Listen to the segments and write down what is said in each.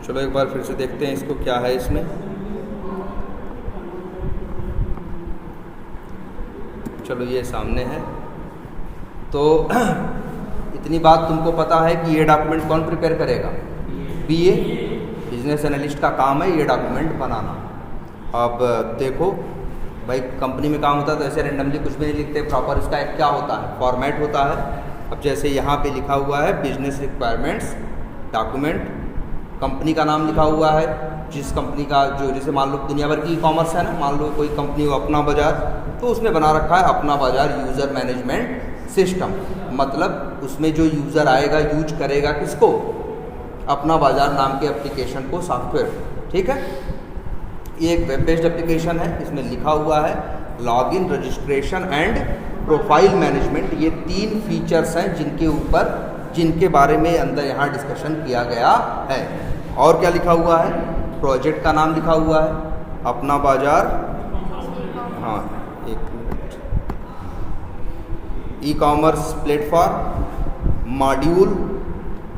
चलो एक बार फिर से देखते हैं इसको क्या है इसमें। चलो ये सामने है। तो इतनी बात तुमको पता है कि ये डॉक्यूमेंट कौन प्रिपेयर करेगा? बीए बिजनेस एनालिस्ट का काम है ये डॉक्यूमेंट बनाना। अब देखो भाई, कंपनी में काम होता है तो ऐसे रेंडमली कुछ भी नहीं लिखते, प्रॉपर इसका एक क्या होता है, फॉर्मेट होता है। अब जैसे यहाँ पे लिखा हुआ है बिजनेस रिक्वायरमेंट्स डॉक्यूमेंट, कंपनी का नाम लिखा हुआ है, जिस कंपनी का जो जैसे मान लो दुनिया भर की कॉमर्स है ना, मान लो कोई कंपनी हो अपना बाज़ार, तो उसमें बना रखा है अपना बाज़ार यूज़र मैनेजमेंट सिस्टम। मतलब उसमें जो यूज़र आएगा यूज करेगा किसको? अपना बाज़ार नाम के एप्लीकेशन को, सॉफ्टवेयर। ठीक है, ये एक वेब बेस्ड एप्लीकेशन है। इसमें लिखा हुआ है login, registration and profile management. ये 3 फीचर्स हैं जिनके बारे में अंदर यहाँ डिस्कशन किया गया है। और क्या लिखा हुआ है? प्रोजेक्ट का नाम लिखा हुआ है अपना बाज़ार, हाँ एक minute, e commerce platform.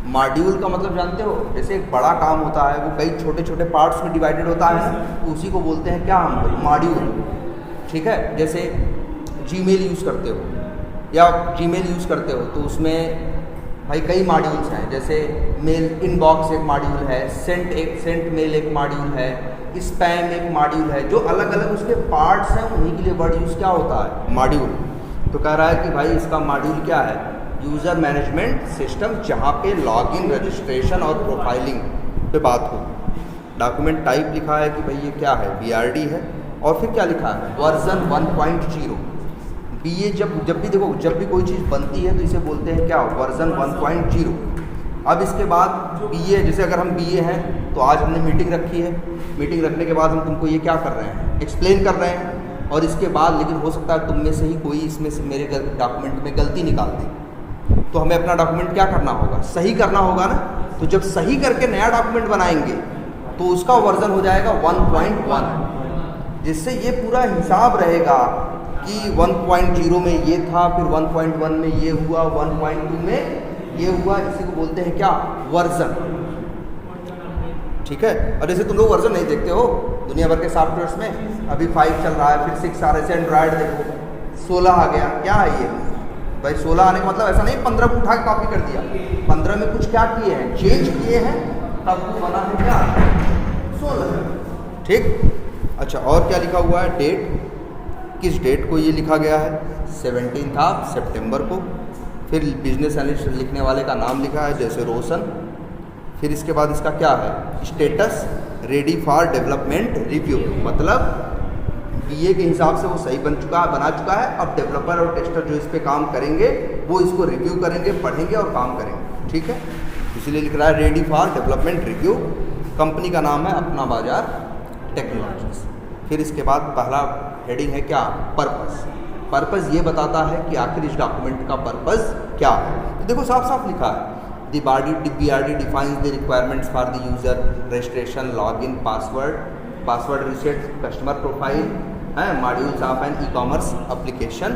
Module का मतलब जानते हो, जैसे एक बड़ा काम होता है वो कई छोटे छोटे पार्ट्स में डिवाइडेड होता है, तो उसी को बोलते हैं क्या हम लोग? मॉड्यूल। ठीक है, जैसे जीमेल यूज़ करते हो या जीमेल यूज़ करते हो तो उसमें भाई कई मॉड्यूल्स हैं। जैसे मेल इनबॉक्स एक मॉड्यूल है, सेंट मेल एक मॉड्यूल है, स्पैम एक मॉड्यूल है, जो अलग अलग उसके पार्ट्स हैं उन्हीं के लिए वर्ड यूज़ क्या होता है? मॉड्यूल। तो कह रहा है कि भाई इसका मॉड्यूल क्या है? यूज़र मैनेजमेंट सिस्टम, जहाँ पे लॉगिन, रजिस्ट्रेशन और प्रोफाइलिंग पे बात हो। डॉक्यूमेंट टाइप लिखा है कि भाई ये क्या है? BRD है। और फिर क्या लिखा है? वर्जन 1.0। बीए जब भी देखो, जब भी कोई चीज़ बनती है तो इसे बोलते हैं क्या? वर्जन 1.0। अब इसके बाद बीए, जैसे अगर हम बीए हैं तो आज हमने मीटिंग रखी है, मीटिंग रखने के बाद हम तुमको ये क्या कर रहे हैं? एक्सप्लेन कर रहे हैं। और इसके बाद लेकिन हो सकता है तुम में से ही कोई इसमें से मेरे डॉक्यूमेंट में गलती निकाल दे, तो हमें अपना डॉक्यूमेंट क्या करना होगा? सही करना होगा ना। तो जब सही करके नया डॉक्यूमेंट बनाएंगे तो उसका वर्जन हो जाएगा 1.1, जिससे ये पूरा हिसाब रहेगा कि 1.0 में ये था, फिर 1.1 में ये हुआ, 1.2 में ये हुआ। इसी को बोलते हैं क्या? वर्जन। ठीक है। और जैसे तुम लोग वर्जन नहीं देखते हो दुनिया भर के सॉफ्टवेयर्स में, अभी 5 चल रहा है, फिर 6 आ रहे हैं, एंड्रॉयड देखो 16 आ गया। क्या है ये भाई? 16 आने का मतलब ऐसा नहीं 15 को उठा के कॉपी कर दिया। 15 में कुछ क्या किए हैं? चेंज किए हैं, तब वो बना है क्या? 16। ठीक। अच्छा, और क्या लिखा हुआ है? डेट, किस डेट को ये लिखा गया है? 17 सितंबर को। फिर बिजनेस एनालिस्ट लिखने वाले का नाम लिखा है, जैसे रोशन। फिर इसके बाद इसका क्या है? Status, ready for development review. मतलब बीए के हिसाब से वो सही बना चुका है। अब डेवलपर और टेस्टर जो इस पे काम करेंगे वो इसको रिव्यू करेंगे, पढ़ेंगे और काम करेंगे। ठीक है, इसीलिए लिख रहा है ready for development review. Company का नाम है अपना बाज़ार टेक्नोलॉजीज। फिर इसके बाद पहला हेडिंग है क्या? पर्पस ये बताता है कि आखिर इस डॉक्यूमेंट का पर्पस क्या है। तो देखो साफ साफ लिखा है, BRD defines the requirements for the user, registration, login, password reset, customer profile, modules of an e commerce application.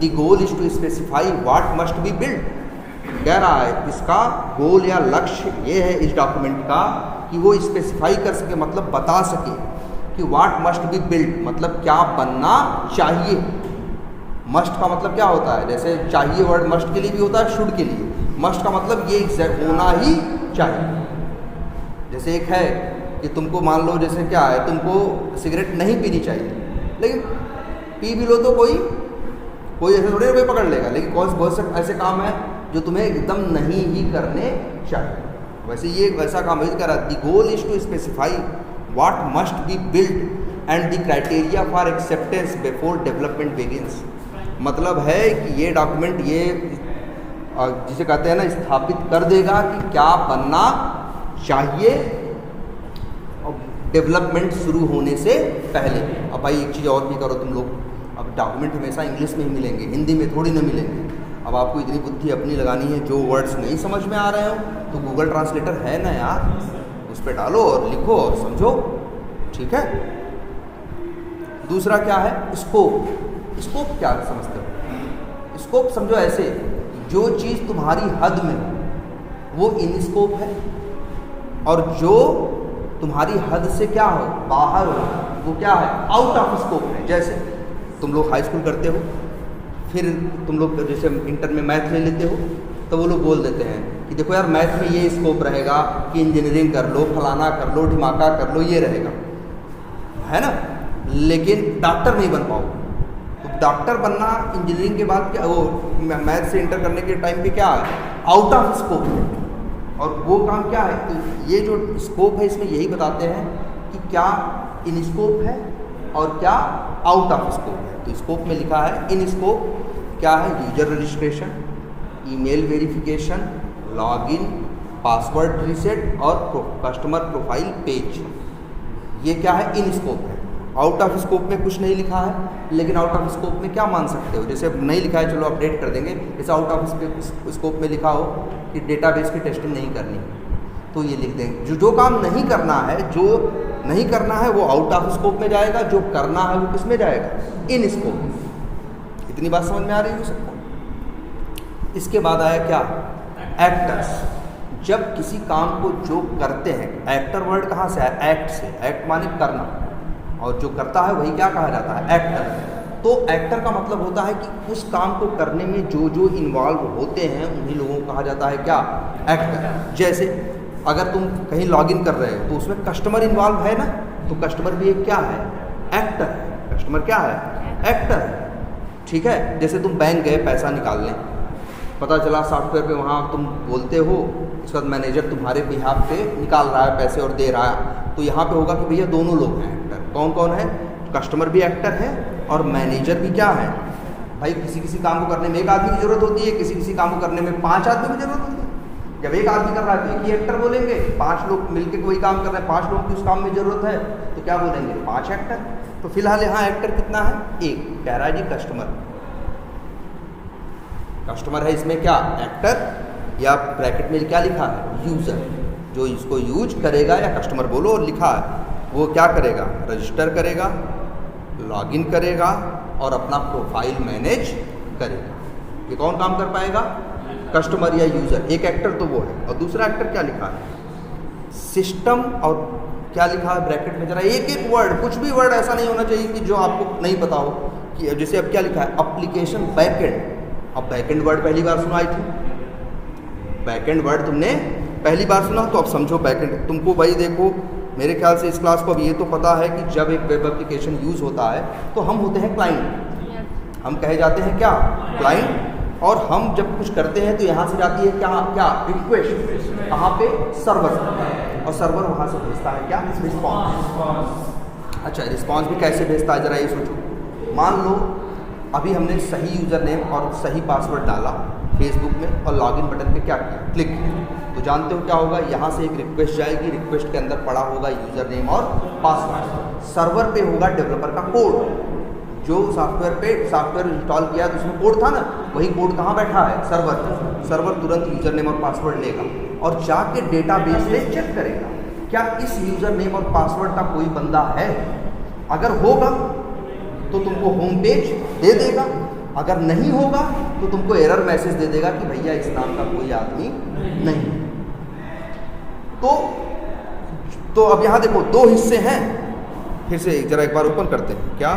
The goal is to specify what must be build. कह रहा है इसका गोल या लक्ष्य ये है इस डॉक्यूमेंट का कि वो स्पेसिफाई कर सके, मतलब बता सके कि व्हाट मस्ट बी बिल्ड, मतलब क्या बनना चाहिए। मस्ट का मतलब क्या होता है? जैसे चाहिए वर्ड मस्ट के लिए भी होता है, शुड के लिए। मस्ट का मतलब ये एग्जैक्ट होना ही चाहिए। जैसे एक है कि तुमको मान लो जैसे क्या है, तुमको सिगरेट नहीं पीनी चाहिए, लेकिन पी भी लो तो कोई ऐसे थोड़ी कोई पकड़ लेगा। लेकिन बहुत से ऐसे काम है जो तुम्हें एकदम नहीं ही करने चाहिए। वैसे ये वैसा काम है। कह रहा the goal is to specify what must be build and the criteria for acceptance before development begins. मतलब है कि ये डॉक्यूमेंट ये जिसे कहते हैं ना, स्थापित कर देगा कि क्या बनना चाहिए डेवलपमेंट शुरू होने से पहले। अब भाई एक चीज़ और भी करो तुम लोग, अब डॉक्यूमेंट हमेशा इंग्लिश में ही मिलेंगे, हिंदी में थोड़ी ना मिलेंगे। अब आपको इतनी बुद्धि अपनी लगानी है, जो वर्ड्स नहीं समझ में आ रहे हो तो गूगल ट्रांसलेटर है ना यार, उस पर डालो और लिखो और समझो। ठीक है। दूसरा क्या है? स्कोप क्या समझते हो? स्कोप समझो ऐसे, जो चीज़ तुम्हारी हद में हो वो इन स्कोप है। और जो तुम्हारी हद से क्या हो, बाहर हो, वो क्या है, आउट ऑफ स्कोप है। जैसे तुम लोग हाई स्कूल करते हो, फिर तुम लोग जैसे इंटर में मैथ ले लेते हो, तो वो लोग बोल देते हैं कि देखो यार मैथ में ये स्कोप रहेगा कि इंजीनियरिंग कर लो, फलाना कर लो, ढिमाका कर लो, ये रहेगा, है ना, लेकिन डॉक्टर नहीं बन पाओ। तो डॉक्टर बनना इंजीनियरिंग के बाद क्या, वो मैथ से इंटर करने के टाइम पे क्या है, आउट ऑफ स्कोप है। और वो काम क्या है, तो ये जो स्कोप है इसमें यही बताते हैं कि क्या इन स्कोप है और क्या आउट ऑफ स्कोप है। तो स्कोप में लिखा है इन स्कोप क्या है, user registration, email verification, login, password reset और कस्टमर प्रोफाइल पेज। ये क्या है, इन स्कोप है। आउट ऑफ स्कोप में कुछ नहीं लिखा है, लेकिन आउट ऑफ स्कोप में क्या मान सकते हो, जैसे नहीं लिखा है चलो अपडेट कर देंगे, जैसे आउट ऑफ स्कोप में लिखा हो कि डेटाबेस की टेस्टिंग नहीं करनी, तो ये लिख देंगे। जो काम नहीं करना है, जो नहीं करना है वो आउट ऑफ स्कोप में जाएगा, जो करना है वो किस में जाएगा, इन स्कोप। इतनी बात समझ में आ रही है सबको। इसके बाद आया क्या, एक्टर्स। जब किसी काम को जो करते हैं, एक्टर वर्ड कहाँ से है, एक्ट से, एक्ट माने करना, और जो करता है वही क्या कहा जाता है, एक्टर। तो एक्टर का मतलब होता है कि उस काम को करने में जो जो इन्वॉल्व होते हैं उन्हीं लोगों को कहा जाता है क्या, एक्टर। जैसे अगर तुम कहीं लॉगिन कर रहे हो तो उसमें कस्टमर इन्वॉल्व है ना, तो कस्टमर भी एक क्या है, एक्टर है। कस्टमर क्या है, एक्टर है, ठीक है। जैसे तुम बैंक गए पैसा निकालने, पता चला सॉफ्टवेयर पे वहाँ तुम बोलते हो, उसके बाद मैनेजर तुम्हारे बिहाफ पे निकाल रहा है पैसे और दे रहा है, तो यहाँ पे होगा कि भैया दोनों लोग हैं एक्टर। कौन कौन है, कस्टमर भी एक्टर है और मैनेजर भी क्या है। भाई किसी किसी काम को करने में एक आदमी की ज़रूरत होती है, किसी किसी काम को करने में 5 आदमी की ज़रूरत होती है। जब एक आदमी कर रहा है तो एक ही एक्टर बोलेंगे, 5 लोग मिलकर कोई काम कर रहे हैं, 5 लोगों की उस काम में ज़रूरत है तो क्या बोलेंगे, 5 एक्टर। तो फिलहाल यहाँ एक्टर कितना है, एक। कह रहा है जी कस्टमर, कस्टमर है इसमें क्या, एक्टर, या ब्रैकेट में क्या लिखा है, यूज़र, जो इसको यूज करेगा, या कस्टमर बोलो और लिखा है, वो क्या करेगा, रजिस्टर करेगा, लॉगिन करेगा और अपना प्रोफाइल मैनेज करेगा। ये कौन काम कर पाएगा, कस्टमर या यूज़र। एक एक्टर तो वो है, और दूसरा एक्टर क्या लिखा है, सिस्टम, और क्या लिखा है ब्रैकेट में, जरा एक एक वर्ड, कुछ भी वर्ड ऐसा नहीं होना चाहिए कि जो आपको नहीं पता हो। कि जैसे अब क्या लिखा है, एप्लीकेशन बैकएंड। अब बैकएंड वर्ड पहली बार सुनाई थी, बैकएंड वर्ड तुमने पहली बार सुना, तो अब समझो बैकएंड। तुमको भाई देखो, मेरे ख्याल से इस क्लास को अब ये तो पता है कि जब एक वेब एप्लीकेशन यूज़ होता है तो हम होते हैं क्लाइंट, हम कहे जाते हैं क्या, क्लाइंट। और हम जब कुछ करते हैं तो यहाँ से जाती है क्या, क्या रिक्वेस्ट, कहाँ पे, सर्वर, और सर्वर वहाँ से भेजता है क्या, रिस्पॉन्स। अच्छा, रिस्पॉन्स भी कैसे भेजता है, जरा ये सोचो। मान लो अभी हमने सही यूज़र नेम और सही पासवर्ड डाला फेसबुक में, और लॉगिन बटन पे क्या किया, क्लिक किया, तो जानते हो क्या होगा, यहाँ से एक रिक्वेस्ट जाएगी, रिक्वेस्ट के अंदर पड़ा होगा यूज़र नेम और पासवर्ड। सर्वर पे होगा डेवलपर का कोड, जो सॉफ्टवेयर इंस्टॉल किया तो उसमें कोड था ना, वही कोड कहाँ बैठा है, सर्वर पे। सर्वर तुरंत यूज़र नेम और पासवर्ड लेगा और जाके डेटाबेस में चेक करेगा क्या इस यूज़र नेम और पासवर्ड का कोई बंदा है। अगर होगा तो तुमको होम पेज दे देगा, अगर नहीं होगा तो तुमको एरर मैसेज दे देगा कि भैया इस नाम का कोई आदमी नहीं। तो अब यहाँ देखो 2 हिस्से हैं, फिर से जरा एक बार ओपन करते हैं, क्या,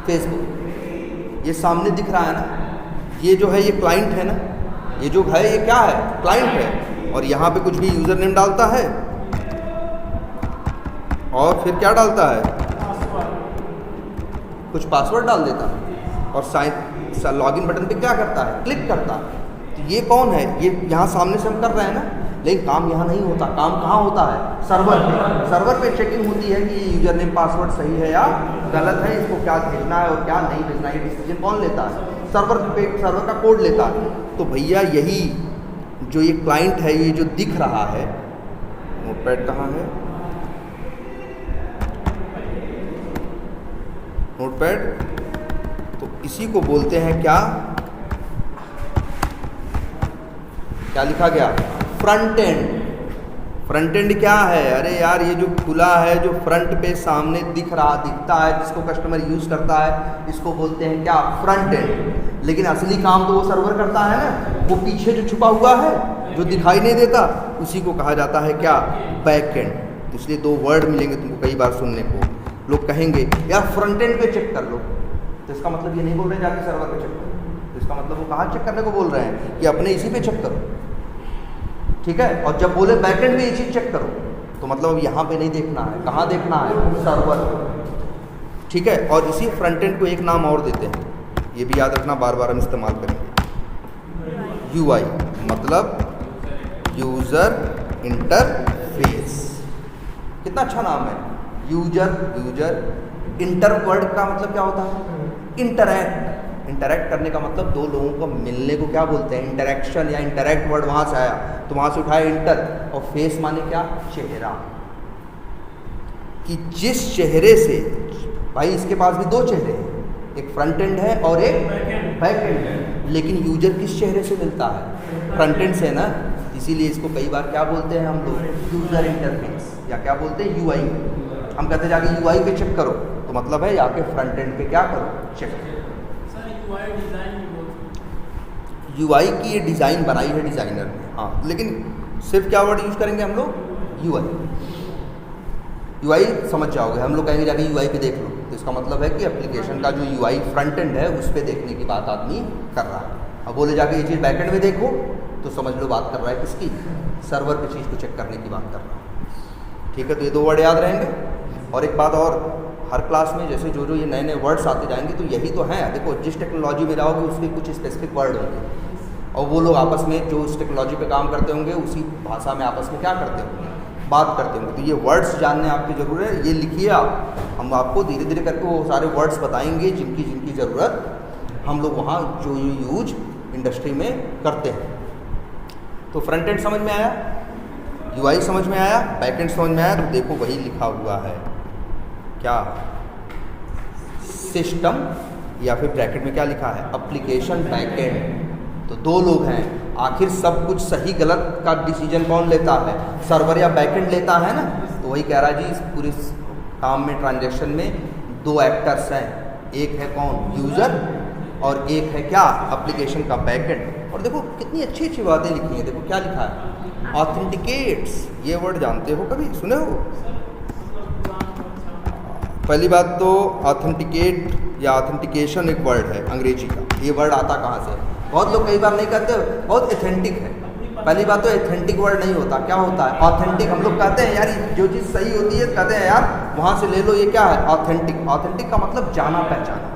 फेसबुक, ये सामने दिख रहा है ना, ये जो है ये क्लाइंट है ना, ये जो है ये क्या है, क्लाइंट है। और यहाँ पे कुछ भी यूज़र नेम डालता है और फिर क्या डालता है, कुछ पासवर्ड डाल देता है, और साइन लॉगिन बटन पे क्या करता है, क्लिक करता है। तो ये कौन है, ये यहाँ सामने से हम कर रहे हैं ना, लेकिन काम यहाँ नहीं होता, काम कहाँ होता है, सर्वर पे। सर्वर पे चेकिंग होती है कि ये यूज़र नेम पासवर्ड सही है या गलत है, इसको क्या भेजना है और क्या नहीं भेजना है, डिसीजन कौन लेता है, सर्वर पे, सर्वर का कोड लेता है। तो भैया यही जो ये क्लाइंट है, ये जो दिख रहा है, नोटपैड कहाँ है, नोटपैड, तो इसी को बोलते हैं क्या, क्या लिखा गया, फ्रंट एंड। फ्रंट एंड क्या है? अरे यार ये जो खुला है, जो फ्रंट पे सामने दिखता है, जिसको कस्टमर यूज़ करता है, इसको बोलते हैं क्या? Front end. लेकिन असली काम तो वो सर्वर करता है ना, वो पीछे जो छुपा हुआ है, जो दिखाई नहीं देता, उसी को कहा जाता है क्या? Back and. तो इसलिए दो वर्ड मिलेंगे तुमको कई बार सुनने को। लोग कहेंगे यार फ्रंट एंड पे चेक कर लो, तो इसका मतलब ये नहीं बोल रहे जाके सर्वर पे चेक करो, तो इसका मतलब वो कहाँ चेक करने को बोल रहे हैं कि अपने इसी पे चेक करो, ठीक है। और जब बोले बैक एंड में ये चीज़ चेक करो, तो मतलब यहाँ पे नहीं देखना है, कहाँ देखना है? सर्वर, ठीक है। और इसी फ्रंट एंड को एक नाम और देते हैं, ये भी याद रखना, बार बार हम इस्तेमाल करेंगे। UI मतलब यूज़र इंटरफेस। कितना अच्छा नाम है, यूजर। इंटर वर्ड का मतलब क्या होता है? इंटरैक्ट करने का मतलब दो लोगों को मिलने को क्या बोलते हैं? इंटरैक्शन, या इंटरैक्ट वर्ड वहाँ से आया, तो वहाँ से उठाया इंटर। और फेस माने क्या? चेहरा। कि जिस चेहरे से, भाई इसके पास भी दो चेहरे हैं, एक फ्रंट एंड है और एक बैक एंड है, लेकिन यूजर किस चेहरे से मिलता है? फ्रंट एंड से ना। इसीलिए इसको कई बार क्या बोलते हैं हम लोग? यूजर इंटरफेस, या क्या बोलते हैं? UI। हम कहते हैं जाके UI पे चेक करो, तो मतलब है जाके फ्रंट एंड पे क्या करो? चेक करो। UI की ये डिज़ाइन बनाई है डिज़ाइनर ने, हाँ। लेकिन सिर्फ क्या वर्ड यूज़ करेंगे हम लोग? UI समझ जाओगे। हम लोग कहेंगे जाके UI पे देख लो, तो इसका मतलब है कि एप्लीकेशन का जो UI फ्रंट एंड है, उस पर देखने की बात आदमी कर रहा है। अब बोले जाके ये चीज़ बैक एंड में देखो, तो समझ लो बात कर रहा है किसकी? सर्वर पे चीज़ को चेक करने की बात कर रहा है, ठीक है। तो ये दो वर्ड याद रहेंगे। और एक बात और, हर क्लास में जैसे जो ये नए नए वर्ड्स आते जाएंगे, तो यही तो हैं। देखो जिस टेक्नोलॉजी में जाओगे उसके कुछ स्पेसिफिक वर्ड होंगे, और वो लोग आपस में जो उस टेक्नोलॉजी पे काम करते होंगे, उसी भाषा में आपस में क्या करते होंगे? बात करते होंगे। तो ये वर्ड्स जानने आपकी ज़रूरत है, ये लिखिए आप। हम आपको धीरे धीरे करके वो सारे वर्ड्स बताएंगे जिनकी ज़रूरत हम लोग वहाँ जो यूज इंडस्ट्री में करते हैं। तो फ्रंट एंड समझ में आया, UI समझ में आया, बैक एंड समझ में आया। तो देखो वही लिखा हुआ है क्या? सिस्टम, या फिर ब्रैकेट में क्या लिखा है? Application back and. तो दो लोग हैं, आखिर सब कुछ सही गलत का डिसीजन कौन लेता है? सर्वर या बैक एंड लेता है ना। तो वही कह रहा है जी, इस पूरे काम में, ट्रांजैक्शन में दो एक्टर्स हैं, एक है कौन? यूज़र, और एक है क्या? एप्लीकेशन का बैक एंड। और देखो कितनी अच्छी अच्छी बातें लिखी हैं। देखो क्या लिखा है? ऑथेंटिकेट्स। ये वर्ड जानते हो, कभी सुने हो? पहली बात तो ऑथेंटिकेट या ऑथेंटिकेशन एक वर्ड है अंग्रेजी का। ये वर्ड आता कहाँ से? बहुत लोग कई बार नहीं कहते, बहुत एथेंटिक है। पहली बात तो एथेंटिक वर्ड नहीं होता, क्या होता है? ऑथेंटिक। हम लोग कहते हैं यार जो चीज़ सही होती है, कहते हैं यार वहाँ से ले लो, ये क्या है? ऑथेंटिक। ऑथेंटिक का मतलब जाना पहचाना,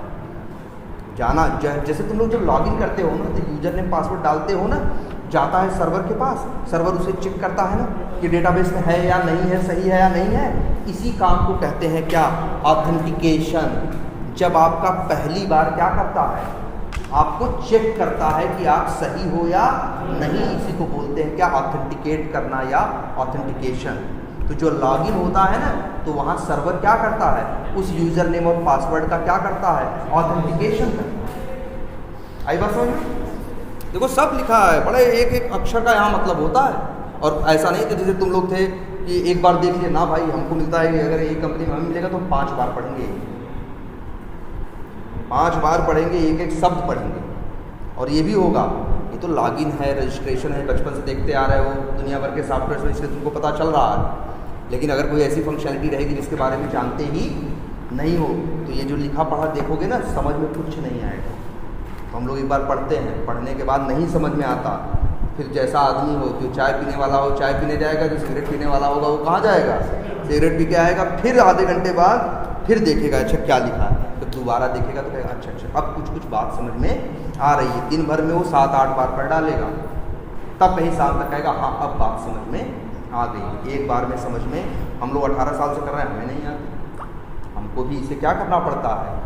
जाना। जैसे तुम लोग जब लॉगिन करते हो ना, तो यूजर नेम पासवर्ड डालते हो ना, जाता है सर्वर के पास, सर्वर उसे चेक करता है ना कि डेटाबेस में है या नहीं है, सही है या नहीं है। इसी काम को कहते हैं क्या? ऑथेंटिकेशन। जब आपका पहली बार क्या करता है? आपको चेक करता है कि आप सही हो या नहीं, इसी को बोलते हैं क्या? ऑथेंटिकेट करना या ऑथेंटिकेशन। तो जो लॉगिन होता है ना, तो वहाँ सर्वर क्या करता है? उस यूज़र नेम और पासवर्ड का क्या करता है? ऑथेंटिकेशन करता है। आई बात समझ में? देखो सब लिखा है, बड़े एक एक अक्षर का यहाँ मतलब होता है। और ऐसा नहीं कि जैसे तुम लोग थे कि एक बार देख लिया ना, भाई हमको मिलता है कि अगर एक कंपनी में हमें मिलेगा तो 5 बार पढ़ेंगे, 5 बार पढ़ेंगे, एक एक शब्द पढ़ेंगे। और ये भी होगा, ये तो लॉगिन है, रजिस्ट्रेशन है, बचपन से देखते आ रहे हो दुनिया भर के सॉफ्टवेयर में, इसलिए तुमको पता चल रहा है। लेकिन अगर कोई ऐसी फंक्शनलिटी रहेगी जिसके बारे में जानते ही नहीं हो, तो ये जो लिखा पढ़ा देखोगे ना, समझ में कुछ नहीं आएगा। तो हम लोग एक बार पढ़ते हैं, पढ़ने के बाद नहीं समझ में आता, फिर जैसा आदमी हो, जो चाय पीने वाला हो चाय पीने जाएगा, जो सिगरेट पीने वाला होगा वो कहाँ जाएगा? सिगरेट पी के आएगा, फिर आधे घंटे बाद फिर देखेगा अच्छा क्या लिखा है, फिर दोबारा देखेगा तो कहेगा अच्छा अब कुछ कुछ बात समझ में आ रही है। दिन भर में वो 7-8 बार पढ़ डालेगा, तब कहीं शाम तक कहेगा हाँ अब बात समझ में आ गई। एक बार में समझ में, हम लोग 18 साल से कर रहे हैं, हमें नहीं आती, हमको भी इसे क्या करना पड़ता है?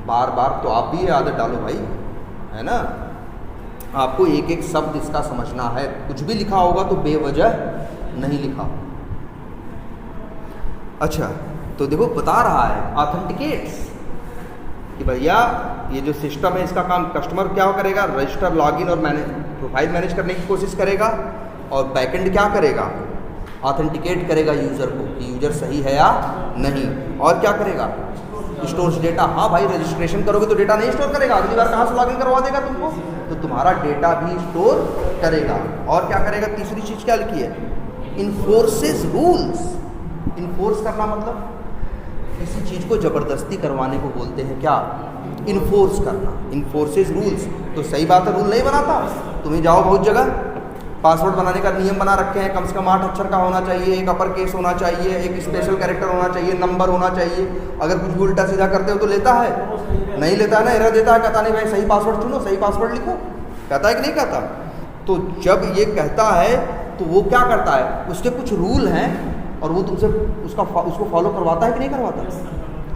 बार बार। तो आप भी ये आदत डालो भाई, है ना। आपको एक एक शब्द इसका समझना है, कुछ भी लिखा होगा तो बेवजह नहीं लिखा। अच्छा तो देखो बता रहा है ऑथेंटिकेट्स कि भैया ये जो सिस्टम है इसका काम कस्टमर क्या करेगा? रजिस्टर, लॉगिन और प्रोफाइल मैनेज करने की कोशिश करेगा। और बैकएंड क्या करेगा? ऑथेंटिकेट करेगा यूज़र को कि यूज़र सही है या नहीं। और क्या करेगा, स्टोर्स डेटा। हाँ भाई, रजिस्ट्रेशन करोगे तो डेटा नहीं स्टोर करेगा, अगली बार कहाँ से लॉगिन करवा देगा तुमको, तो तुम्हारा डेटा भी स्टोर करेगा। और क्या करेगा, तीसरी चीज़ क्या लिखी है, इन्फोर्सेस रूल्स। इन्फोर्स करना मतलब किसी चीज़ को ज़बरदस्ती करवाने को बोलते हैं, क्या, इन्फोर्स करना, इन्फोर्सेस रूल्स। तो सही बात है, रूल नहीं बनाता। तुम्हें जाओ बहुत जगह पासवर्ड बनाने का नियम बना रखे हैं, कम से कम 8 अक्षर का होना चाहिए, एक अपर केस होना चाहिए, एक स्पेशल कैरेक्टर होना चाहिए, नंबर होना चाहिए। अगर कुछ भी उल्टा सीधा करते हो तो लेता है, नहीं लेता है ना, एरर देता है, कहता नहीं भाई सही पासवर्ड चुनो, सही पासवर्ड लिखो, कहता है कि नहीं कहता। तो जब ये कहता है तो वो क्या करता है, उसके कुछ रूल हैं और वो तुमसे उसको फॉलो करवाता है कि नहीं करवाता।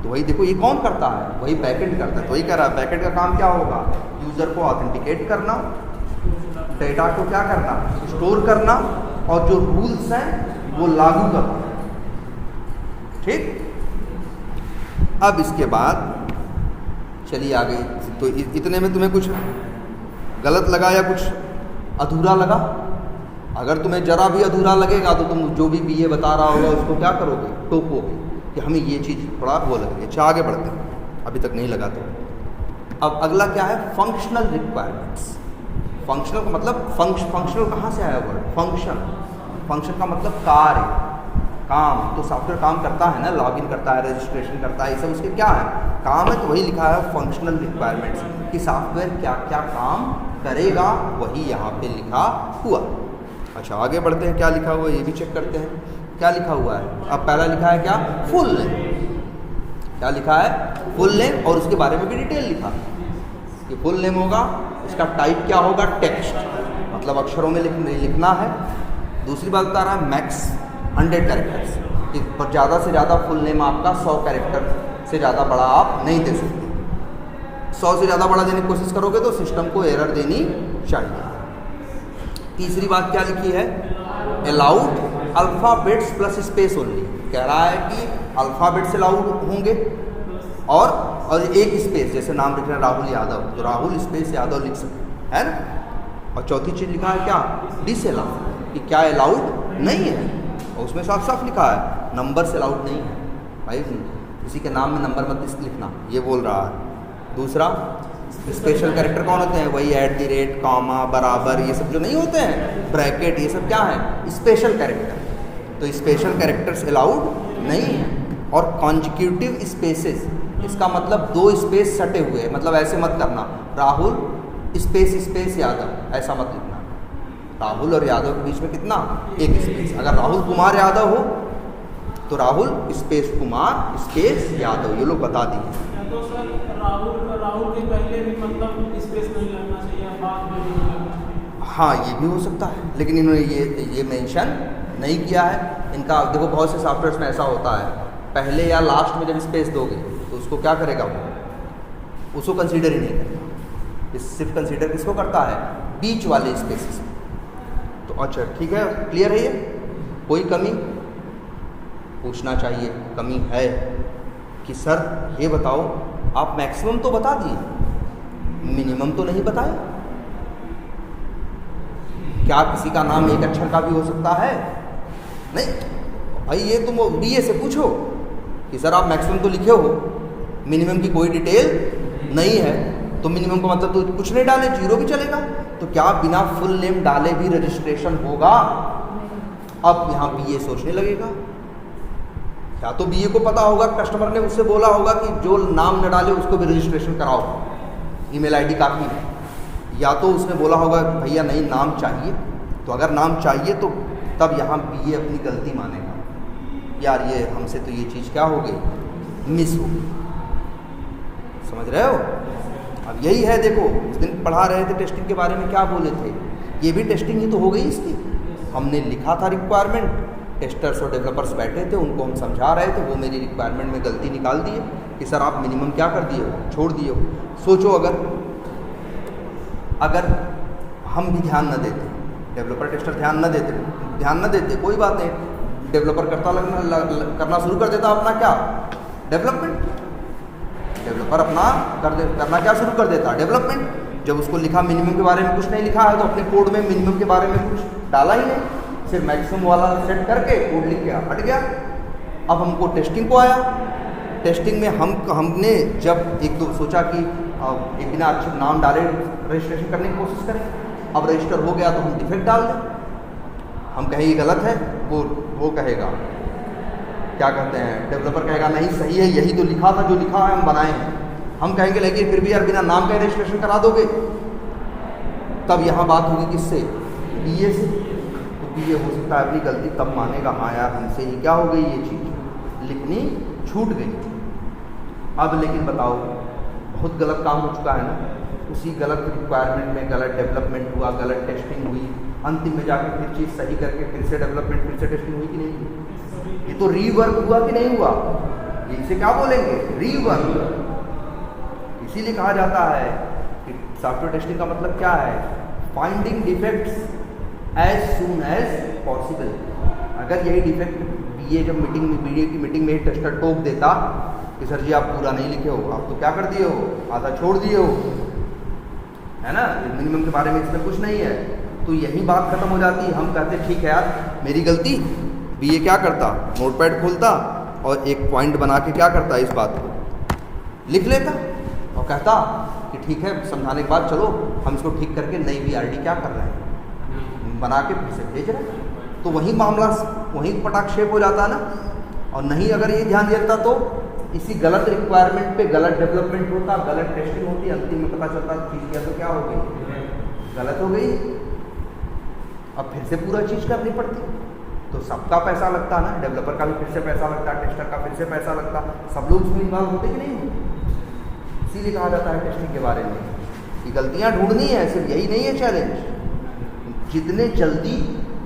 तो वही देखो, ये कौन करता है, वही बैकएंड करता है। तो वही कह रहा है, बैकएंड का काम क्या होगा, यूज़र को ऑथेंटिकेट करना, डेटा को क्या करना, स्टोर करना, और जो रूल्स हैं वो लागू करना। ठीक, अब इसके बाद चलिए आगे। तो इतने में तुम्हें कुछ गलत लगा या कुछ अधूरा लगा? अगर तुम्हें जरा भी अधूरा लगेगा तो तुम जो भी बीए बता रहा होगा उसको क्या करोगे, टोकोगे कि हमें ये चीज़ थोड़ा वो लगे। अच्छा आगे बढ़ते हैं, अभी तक नहीं लगा तो। अब अगला क्या है, फंक्शनल रिक्वायरमेंट्स। फंक्शनल का मतलब फंक्शनल कहाँ से आया वर्ड, फंक्शन। फंक्शन का मतलब कार्य, काम। तो सॉफ्टवेयर काम करता है ना, लॉगिन करता है, रजिस्ट्रेशन करता है, ये सब उसके क्या है, काम है। तो वही लिखा है फंक्शनल रिक्वायरमेंट्स कि सॉफ्टवेयर क्या क्या काम करेगा, वही यहाँ पे लिखा हुआ। अच्छा आगे बढ़ते हैं, क्या लिखा हुआ है ये भी चेक करते हैं। क्या लिखा हुआ है, अब पहला लिखा है क्या, फुल नेम। क्या लिखा है, फुल नेम, और उसके बारे में भी डिटेल लिखा कि फुल नेम होगा, इसका टाइप क्या होगा, टेक्स्ट, मतलब अक्षरों में लिखना है। दूसरी बात बता रहा है, मैक्स 100 कैरेक्टर्स, पर ज़्यादा से ज़्यादा फुल नेम आपका 100 कैरेक्टर से ज़्यादा बड़ा आप नहीं दे सकते। 100 से ज़्यादा बड़ा देने की कोशिश करोगे तो सिस्टम को एरर देनी चाहिए। तीसरी बात क्या लिखी है, allowed alphabets plus space only. कह रहा है कि अल्फ़ाबेट्स अलाउड होंगे और एक स्पेस, जैसे नाम लिख रहे हैं राहुल यादव, तो राहुल स्पेस यादव लिख सकते है ना। और चौथी चीज़ लिखा है क्या, डिसअलाउड, कि क्या अलाउड नहीं है, और उसमें साफ साफ लिखा है नंबर से अलाउड नहीं है। भाई किसी के नाम में नंबर मत लिखना, ये बोल रहा है। दूसरा, स्पेशल कैरेक्टर कौन होते हैं, वही @ कॉमा बराबर, ये सब जो नहीं होते हैं, ब्रैकेट, ये सब क्या है, स्पेशल कैरेक्टर। तो स्पेशल कैरेक्टर्स अलाउड नहीं है। और कॉन्जिक्यूटिव स्पेसेस, इसका मतलब 2 स्पेस सटे हुए हैं, मतलब ऐसे मत करना राहुल स्पेस यादव, ऐसा मत लिखना। राहुल और यादव के बीच में कितना, एक स्पेस। अगर राहुल कुमार यादव हो तो राहुल स्पेस कुमार स्पेस यादव, ये लोग बता दिए। तो सर राहुल के पहले भी मतलब स्पेस नहीं लगना चाहिए, बाद में नहीं लगना चाहिए। हाँ ये भी हो सकता है, लेकिन इन्होंने ये मेंशन नहीं किया है। इनका देखो बहुत से सॉफ्टवेयर में ऐसा होता है, पहले या लास्ट में जब स्पेस दोगे तो उसको क्या करेगा, वो उसको कंसीडर ही नहीं करता। सिर्फ कंसीडर किसको करता है, बीच वाले स्पेसिस। तो अच्छा ठीक है, क्लियर है ये, कोई कमी पूछना चाहिए, कमी है कि सर ये बताओ आप मैक्सिमम तो बता दिए, मिनिमम तो नहीं बताए। क्या किसी का नाम एक अक्षर का भी हो सकता है? नहीं भाई, ये तुम बीए से पूछो कि सर आप मैक्सिमम तो लिखे हो, मिनिमम की कोई डिटेल नहीं है, तो मिनिमम का मतलब तो कुछ नहीं डाले, 0 भी चलेगा। तो क्या बिना फुल नेम डाले भी रजिस्ट्रेशन होगा? अब यहाँ बीए सोचने लगेगा। या तो बीए को पता होगा, कस्टमर ने उससे बोला होगा कि जो नाम न डाले उसको भी रजिस्ट्रेशन कराओ, ईमेल आईडी काफ़ी है। या तो उसने बोला होगा भैया नहीं नाम चाहिए, तो अगर नाम चाहिए तो तब यहाँ बीए अपनी गलती मानेगा, यार ये हमसे तो ये चीज़ क्या हो गई, मिस हो गई। समझ रहे हो? अब यही है, देखो उस दिन पढ़ा रहे थे टेस्टिंग के बारे में, क्या बोले थे, ये भी टेस्टिंग ही तो हो गई इसकी। हमने लिखा था रिक्वायरमेंट, टेस्टर्स और डेवलपर्स बैठे थे, उनको हम समझा रहे थे, वो मेरी रिक्वायरमेंट में गलती निकाल दिए कि सर आप मिनिमम क्या कर दिए हो, छोड़ दिए हो। सोचो अगर हम भी ध्यान न देते, डेवलपर टेस्टर ध्यान न देते, कोई बात नहीं, डेवलपर करना शुरू कर देता अपना क्या, डेवलपमेंट। डेवलपर अपना करना क्या शुरू कर देता, डेवलपमेंट। जब उसको लिखा मिनिमम के बारे में कुछ नहीं लिखा है, तो अपने कोड में मिनिमम के बारे में कुछ डाला ही नहीं, सिर्फ मैक्सिमम वाला सेट करके कोड लिख के हट गया। अब हमको टेस्टिंग को आया। टेस्टिंग में हमने जब एक दो सोचा कि एक बिना अच्छे नाम डाले रजिस्ट्रेशन करने की कोशिश करें। अब रजिस्टर हो गया तो हम डिफेक्ट डाल दें, हम कहें ये गलत है, वो कहेगा क्या कहते हैं, डेवलपर कहेगा नहीं सही है, यही तो लिखा था, जो लिखा है हम बनाए हैं। हम कहेंगे लेकिन फिर भी यार बिना नाम का रजिस्ट्रेशन करा दोगे। तब यहाँ बात होगी किससे, बीए से। तो बीए हो सकता है अपनी गलती तब मानेगा, हाँ यार हमसे ही क्या हो गई, ये चीज़ लिखनी छूट गई। अब लेकिन बताओ बहुत गलत काम हो चुका है ना, उसी गलत रिक्वायरमेंट में गलत डेवलपमेंट हुआ, गलत टेस्टिंग हुई, अंतिम में जाके फिर चीज़ सही करके फिर से डेवलपमेंट, फिर से टेस्टिंग हुई कि नहीं हुई? ये तो रीवर्क हुआ कि नहीं हुआ? इसे क्या बोलेंगे, रीवर्क। इसीलिए कहा जाता है कि सॉफ्टवेयर टेस्टिंग का मतलब क्या है, finding defects as soon as possible. अगर यही डिफेक्ट बीए जब बीए की मीटिंग में ही टेस्टर टोक देता कि सर जी आप पूरा नहीं लिखे हो, आप तो क्या कर दिए हो, आधा छोड़ दिए हो, है ना, मिनिमम के बारे में इसमें कुछ नहीं है, तो यही बात खत्म हो जाती है। हम कहते ठीक है यार मेरी गलती। बीए क्या करता, नोटपैड खोलता और एक पॉइंट बना के क्या करता, इस बात को लिख लेता और कहता कि ठीक है, समझाने के बाद चलो हम इसको ठीक करके नई बीआरडी क्या कर रहे हैं, बना के फिर से भेज रहे हैं। तो वही मामला वहीं पटाक्षेप हो जाता ना। और नहीं अगर ये ध्यान देता तो इसी गलत रिक्वायरमेंट पे गलत डेवलपमेंट होता, गलत टेस्टिंग होती, अंतिम में पता चलता चीज़ या तो क्या हो गई, गलत हो गई। अब फिर से पूरा चीज़ करनी पड़ती, तो सबका पैसा लगता ना, डेवलपर का भी फिर से पैसा लगता, टेस्टर का फिर से पैसा लगता, सब लोग उसमें इन्वॉल्व होते कि नहीं होते। इसीलिए कहा जाता है टेस्टिंग के बारे में कि गलतियाँ ढूंढनी है, सिर्फ यही नहीं है चैलेंज, जितने जल्दी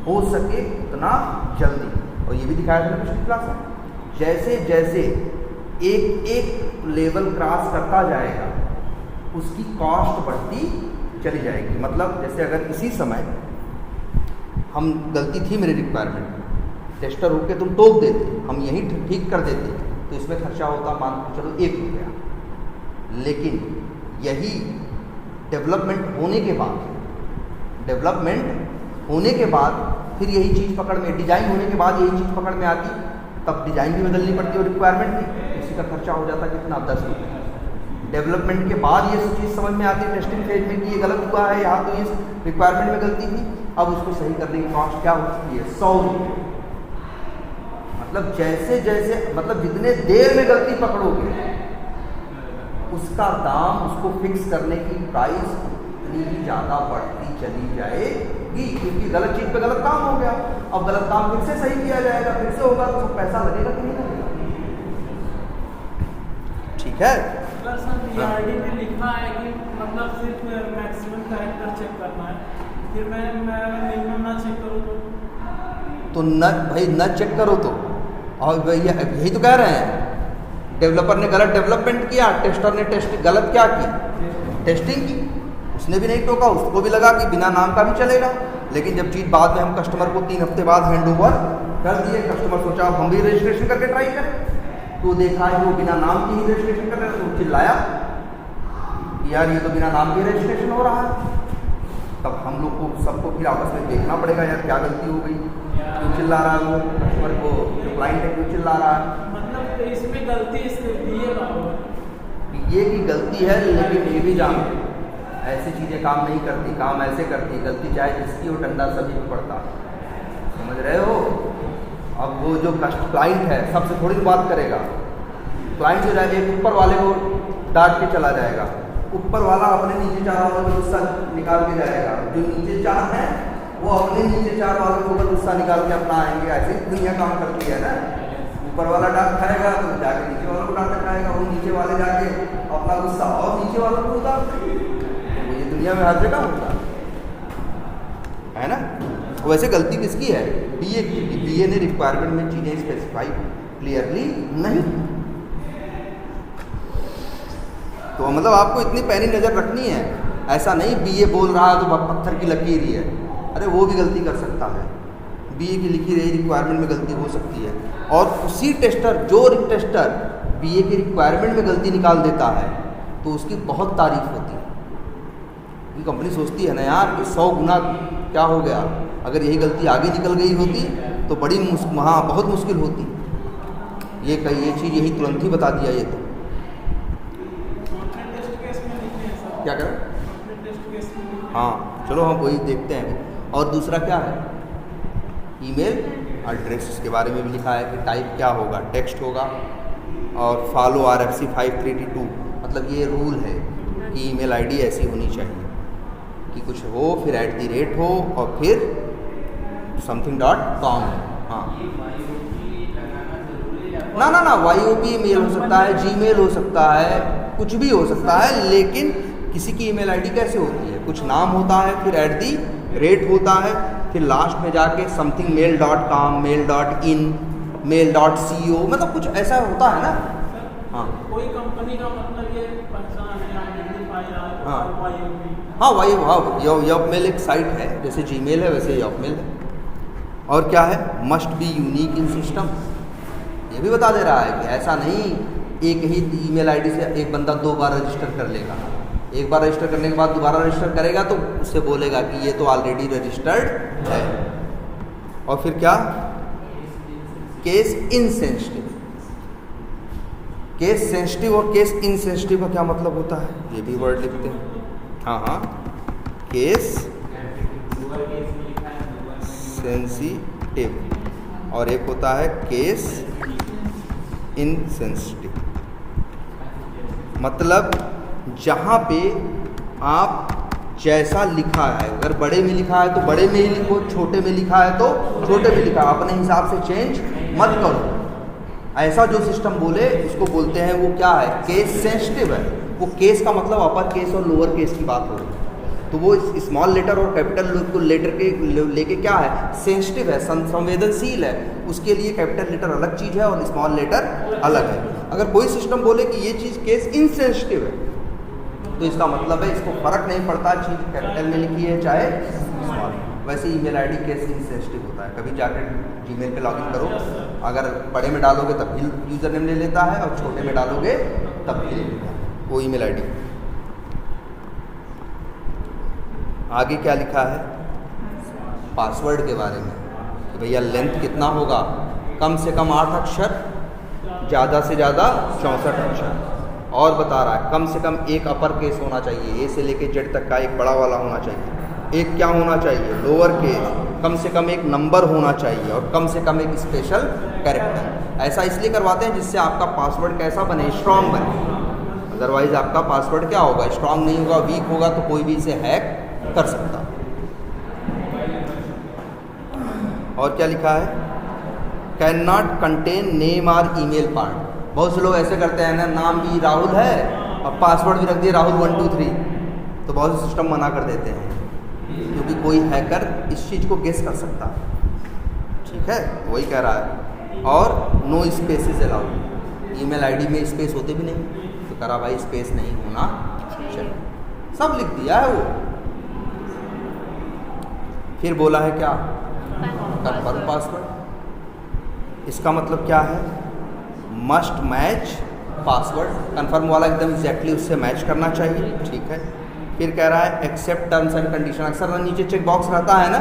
हो सके उतना जल्दी। और ये भी दिखाया था पिछली क्लास में, जैसे जैसे एक एक लेवल क्रॉस करता जाएगा उसकी कॉस्ट बढ़ती चली जाएगी। मतलब जैसे अगर इसी समय हम गलती थी मेरे रिक्वायरमेंट में, टेस्टर होके तुम टोक देते, हम यही ठीक कर देते, तो इसमें खर्चा होता मान के चलो 1 रुपया। लेकिन यही डेवलपमेंट होने के बाद फिर यही चीज़ पकड़ में, डिज़ाइन होने के बाद यही चीज़ पकड़ में आती, तब डिज़ाइन भी बदलनी पड़ती है और रिक्वायरमेंट भी, इसी का खर्चा हो जाता कितना, 10 रुपये। डेवलपमेंट के बाद ये चीज़ समझ में आती है टेस्टिंग फेज में कि ये गलत हुआ है, यहाँ तो ये रिक्वायरमेंट में गलती थी, अब उसको सही करने की कॉस्ट क्या हो सकती है, 100 रुपये। मतलब जैसे जैसे मतलब जितने देर में गलती पकड़ोगे उसका दाम, उसको फिक्स करने की प्राइस उतनी ही ज़्यादा बढ़ती चली जाएगी, क्योंकि गलत चीज़ पे गलत काम हो गया। अब गलत काम फिर से सही किया जाएगा, फिर से होगा, तो पैसा लगेगा कि नहीं लगेगा। ठीक है, सर बीआरडी में लिखा है कि मतलब सिर्फ मैक्सिमम कैरेक्टर चेक करना है, फिर मैं मिनिमम ना चेक करूँ तो न भाई न चेक करो तो, और यही तो कह रहे हैं, डेवलपर ने गलत डेवलपमेंट किया, टेस्टर ने गलत क्या की, टेस्टिंग की, उसने भी नहीं टोका, उसको भी लगा कि बिना नाम का भी चलेगा। लेकिन जब चीज़ बाद में हम कस्टमर को 3 हफ्ते बाद हैंड ओवर कर दिए, कस्टमर सोचा अब हम भी रजिस्ट्रेशन करके ट्राई करें, तो देखा है वो बिना नाम की ही रजिस्ट्रेशन कर रहे हैं, तो चिल्लाया कि यार ये तो बिना नाम के रजिस्ट्रेशन हो रहा है। तब हम लोग को सबको फिर आपस में देखना पड़ेगा यार क्या गलती हो गई, क्यों चिल्ला रहा है वो कस्टमर को, जो क्लाइंट है क्यों चिल्ला रहा है। मतलब इसमें गलती इसके बीए का होगा, बीए की गलती है, लेकिन ये भी जान ऐसी चीज़ें काम नहीं करती, काम ऐसे करती, गलती चाहे जिसकी हो, डंडा सभी को पड़ता, समझ रहे हो। अब वो जो क्लाइंट है सबसे थोड़ी बात करेगा, क्लाइंट जो जाएगा एक ऊपर वाले को डांट के चला जाएगा, ऊपर वाला अपने नीचे 4 वालों को गुस्सा निकाल के जाएगा, जो नीचे 4 हैं वो अपने नीचे 4 वालों के ऊपर गुस्सा निकाल के अपना आएंगे। ऐसे दुनिया काम करती है ना, ऊपर वाला डांट खाएगा तो जाके नीचे वालों को डांट खाएगा, वो नीचे वाले जाके अपना गुस्सा और नीचे वालों को उतारते, तो ये दुनिया में हर जगह होता है ना। वैसे गलती किसकी है, बीए की। बीए ने रिक्वायरमेंट में चीज़ें स्पेसिफाई क्लियरली नहीं, तो मतलब आपको इतनी पैनी नज़र रखनी है। ऐसा नहीं बीए बोल रहा है तो पत्थर की लकीर ही है, अरे वो भी गलती कर सकता है, बीए की लिखी रही रिक्वायरमेंट में गलती हो सकती है। और उसी टेस्टर, जो टेस्टर बीए की रिक्वायरमेंट में गलती निकाल देता है तो उसकी बहुत तारीफ होती है, क्योंकि कंपनी सोचती है ना यार कि 100 गुना क्या हो गया, अगर यही गलती आगे निकल गई होती तो बड़ी हाँ बहुत मुश्किल होती। ये चीज़ यही तुरंत ही बता दिया ये तो। क्या करें? हाँ चलो हम वही देखते हैं। और दूसरा क्या है, ईमेल एड्रेस के बारे में भी लिखा है कि टाइप क्या होगा, टेक्स्ट होगा। और फॉलो RFC 532 मतलब ये रूल है कि ईमेल आईडी ऐसी होनी चाहिए कि कुछ हो फिर @ हो और फिर something.com। हाँ ना YOP मेल हो सकता है, Gmail हो सकता है, कुछ भी हो सकता है, लेकिन किसी की ईमेल आईडी कैसे होती है, कुछ नाम होता है फिर @ होता है फिर लास्ट में जाके something mail.com, mail.in, mail.co मतलब कुछ ऐसा होता है ना। हाँ कोई कंपनी का मतलब ये पहचान है आइडेंटिफायर है। हाँ YOPmail एक साइट है, जैसे Gmail है वैसे YOPmail है। और क्या है, must be unique in system, ये भी बता दे रहा है कि ऐसा नहीं एक ही ईमेल आईडी से एक बंदा 2 बार रजिस्टर कर लेगा। एक बार रजिस्टर करने के बाद दोबारा रजिस्टर करेगा तो उससे बोलेगा कि ये तो ऑलरेडी रजिस्टर्ड है। और फिर क्या, केस इनसेंसिटिव। केस सेंसिटिव और केस इनसेंसिटिव का क्या मतलब होता है, ये भी वर्ड लिखते हैं। हाँ केस सेंसिटिव और एक होता है केस इनसेंसिटिव। मतलब जहाँ पे आप जैसा लिखा है, अगर बड़े में लिखा है तो बड़े में ही लिखो, छोटे में लिखा है तो छोटे में लिखा, अपने हिसाब से चेंज मत करो। ऐसा जो सिस्टम बोले उसको बोलते हैं वो क्या है, केस सेंसिटिव है। वो केस का मतलब अपर केस और लोअर केस की बात हो रही है, तो वो स्मॉल लेटर और कैपिटल लेटर के लेके क्या है, सेंसिटिव है, संवेदनशील है। उसके लिए कैपिटल लेटर अलग चीज़ है और स्मॉल लेटर अलग है। अगर कोई सिस्टम बोले कि ये चीज़ केस इनसेंसिटिव है तो इसका मतलब है इसको फर्क नहीं पड़ता चीज़ कैपिटल में लिखी है चाहे स्मॉल। वैसे ईमेल आईडी केस इनसेंसिटिव होता है। कभी जाकर जीमेल पे लॉगिन करो, अगर बड़े में डालोगे तब भी यूज़र नेम ले लेता है और छोटे में डालोगे तब भी ले लेता है वो ईमेल आईडी। आगे क्या लिखा है, पासवर्ड के बारे में कि भैया लेंथ कितना होगा, कम से कम 8 अक्षर, ज़्यादा से ज़्यादा 64 अक्षर। और बता रहा है कम से कम एक अपर केस होना चाहिए, ए से लेके जेड तक का एक बड़ा वाला होना चाहिए। एक क्या होना चाहिए, लोअर केस, कम से कम एक नंबर होना चाहिए और कम से कम एक स्पेशल कैरेक्टर। ऐसा इसलिए करवाते हैं जिससे आपका पासवर्ड कैसा बने, स्ट्रांग बने। अदरवाइज आपका पासवर्ड क्या होगा, स्ट्रांग नहीं होगा, वीक होगा तो कोई भी इसे हैक कर सकता। और क्या लिखा है, कैन नॉट कंटेन नेम और ईमेल पार्ट। बहुत से लोग ऐसे करते हैं ना, नाम भी राहुल है और पासवर्ड भी रख दिए राहुल 1 2 3, तो बहुत से सिस्टम मना कर देते हैं क्योंकि कोई हैकर इस चीज़ को गेस कर सकता है। ठीक है, वही कह रहा है। और no spaces allowed, email ID में स्पेस होते भी नहीं, तो कह रहा भाई स्पेस नहीं होना चाहिए, सब लिख दिया है वो। फिर बोला है क्या, कन्फर्म पासवर्ड। इसका मतलब क्या है, मस्ट मैच पासवर्ड, कन्फर्म वाला एकदम एग्जैक्टली उससे मैच करना चाहिए। ठीक है, फिर कह रहा है एक्सेप्ट टर्म्स एंड कंडीशन। अक्सर ना नीचे चेक बॉक्स रहता है ना,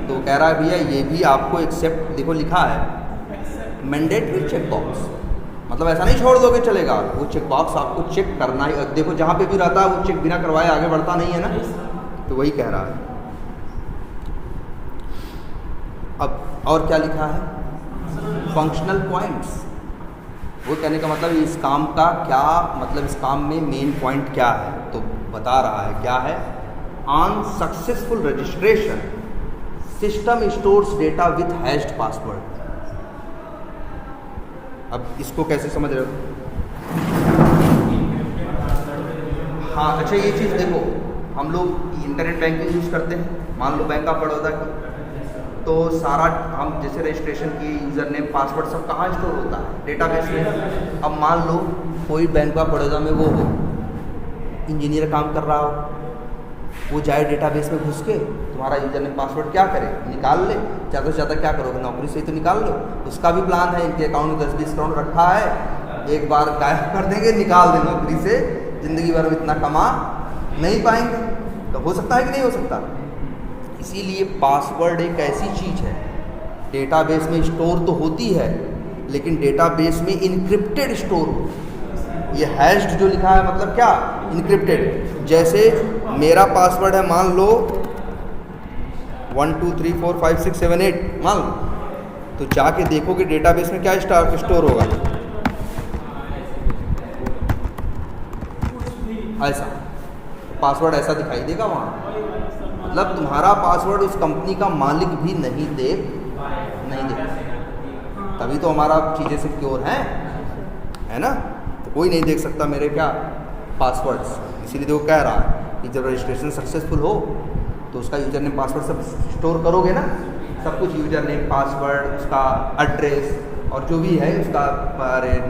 तो कह रहा है भैया ये भी आपको एक्सेप्ट, देखो लिखा है मैंडेटरी चेक बॉक्स, मतलब ऐसा नहीं छोड़ दोगे चलेगा, वो चेक बॉक्स आपको चेक करना ही। देखो जहाँ पे भी रहता है वो चेक बिना करवाए आगे बढ़ता नहीं है ना, तो वही कह रहा है। अब और क्या लिखा है, फंक्शनल पॉइंट्स। वो कहने का मतलब इस काम का क्या मतलब, इस काम में मेन पॉइंट क्या है, तो बता रहा है क्या है, on successful registration system stores data with hatched password. अब इसको कैसे समझ रहे हो, हाँ अच्छा ये चीज़ देखो, हम लोग इंटरनेट बैंकिंग यूज़ करते हैं, मान लो बैंक ऑफ बड़ौदा की, तो सारा हम जैसे रजिस्ट्रेशन की यूज़र नेम पासवर्ड सब कहाँ स्टोर होता है, डेटाबेस में। अब मान लो कोई बैंक ऑफ बड़ौदा में वो हो, इंजीनियर काम कर रहा हो, वो जाए डेटाबेस में घुस के तुम्हारा यूज़र नेम पासवर्ड क्या करे, निकाल ले। ज़्यादा से ज़्यादा क्या करोगे, नौकरी से ही तो निकाल लो। उसका भी प्लान है, इनके अकाउंट में 10-20 करोड़ रखा है, एक बार गायब कर देंगे, निकाल दें नौकरी से, ज़िंदगी भर में इतना कमा नहीं पाएंगे। तो हो सकता है कि नहीं हो सकता, इसीलिए पासवर्ड एक ऐसी चीज़ है, डेटाबेस में स्टोर तो होती है लेकिन डेटाबेस में इनक्रिप्टेड स्टोर होती है। ये हैश्ड जो लिखा है मतलब क्या, इनक्रिप्टेड। जैसे मेरा पासवर्ड है मान लो 1 2 3 4 5 6 7 8 मान लो, तो जाके देखोगे डेटाबेस में क्या स्टोर होगा, ऐसा पासवर्ड ऐसा दिखाई देगा वहाँ। मतलब तुम्हारा पासवर्ड उस कंपनी का मालिक भी नहीं देख, तभी तो हमारा चीज़ें सिक्योर हैं, है ना। तो कोई नहीं देख सकता मेरे क्या पासवर्ड्स। इसीलिए देखो कह रहा है कि जब रजिस्ट्रेशन सक्सेसफुल हो तो उसका यूज़र नेम पासवर्ड सब स्टोर करोगे ना, सब कुछ, यूज़र नेम पासवर्ड, उसका एड्रेस और जो भी है उसका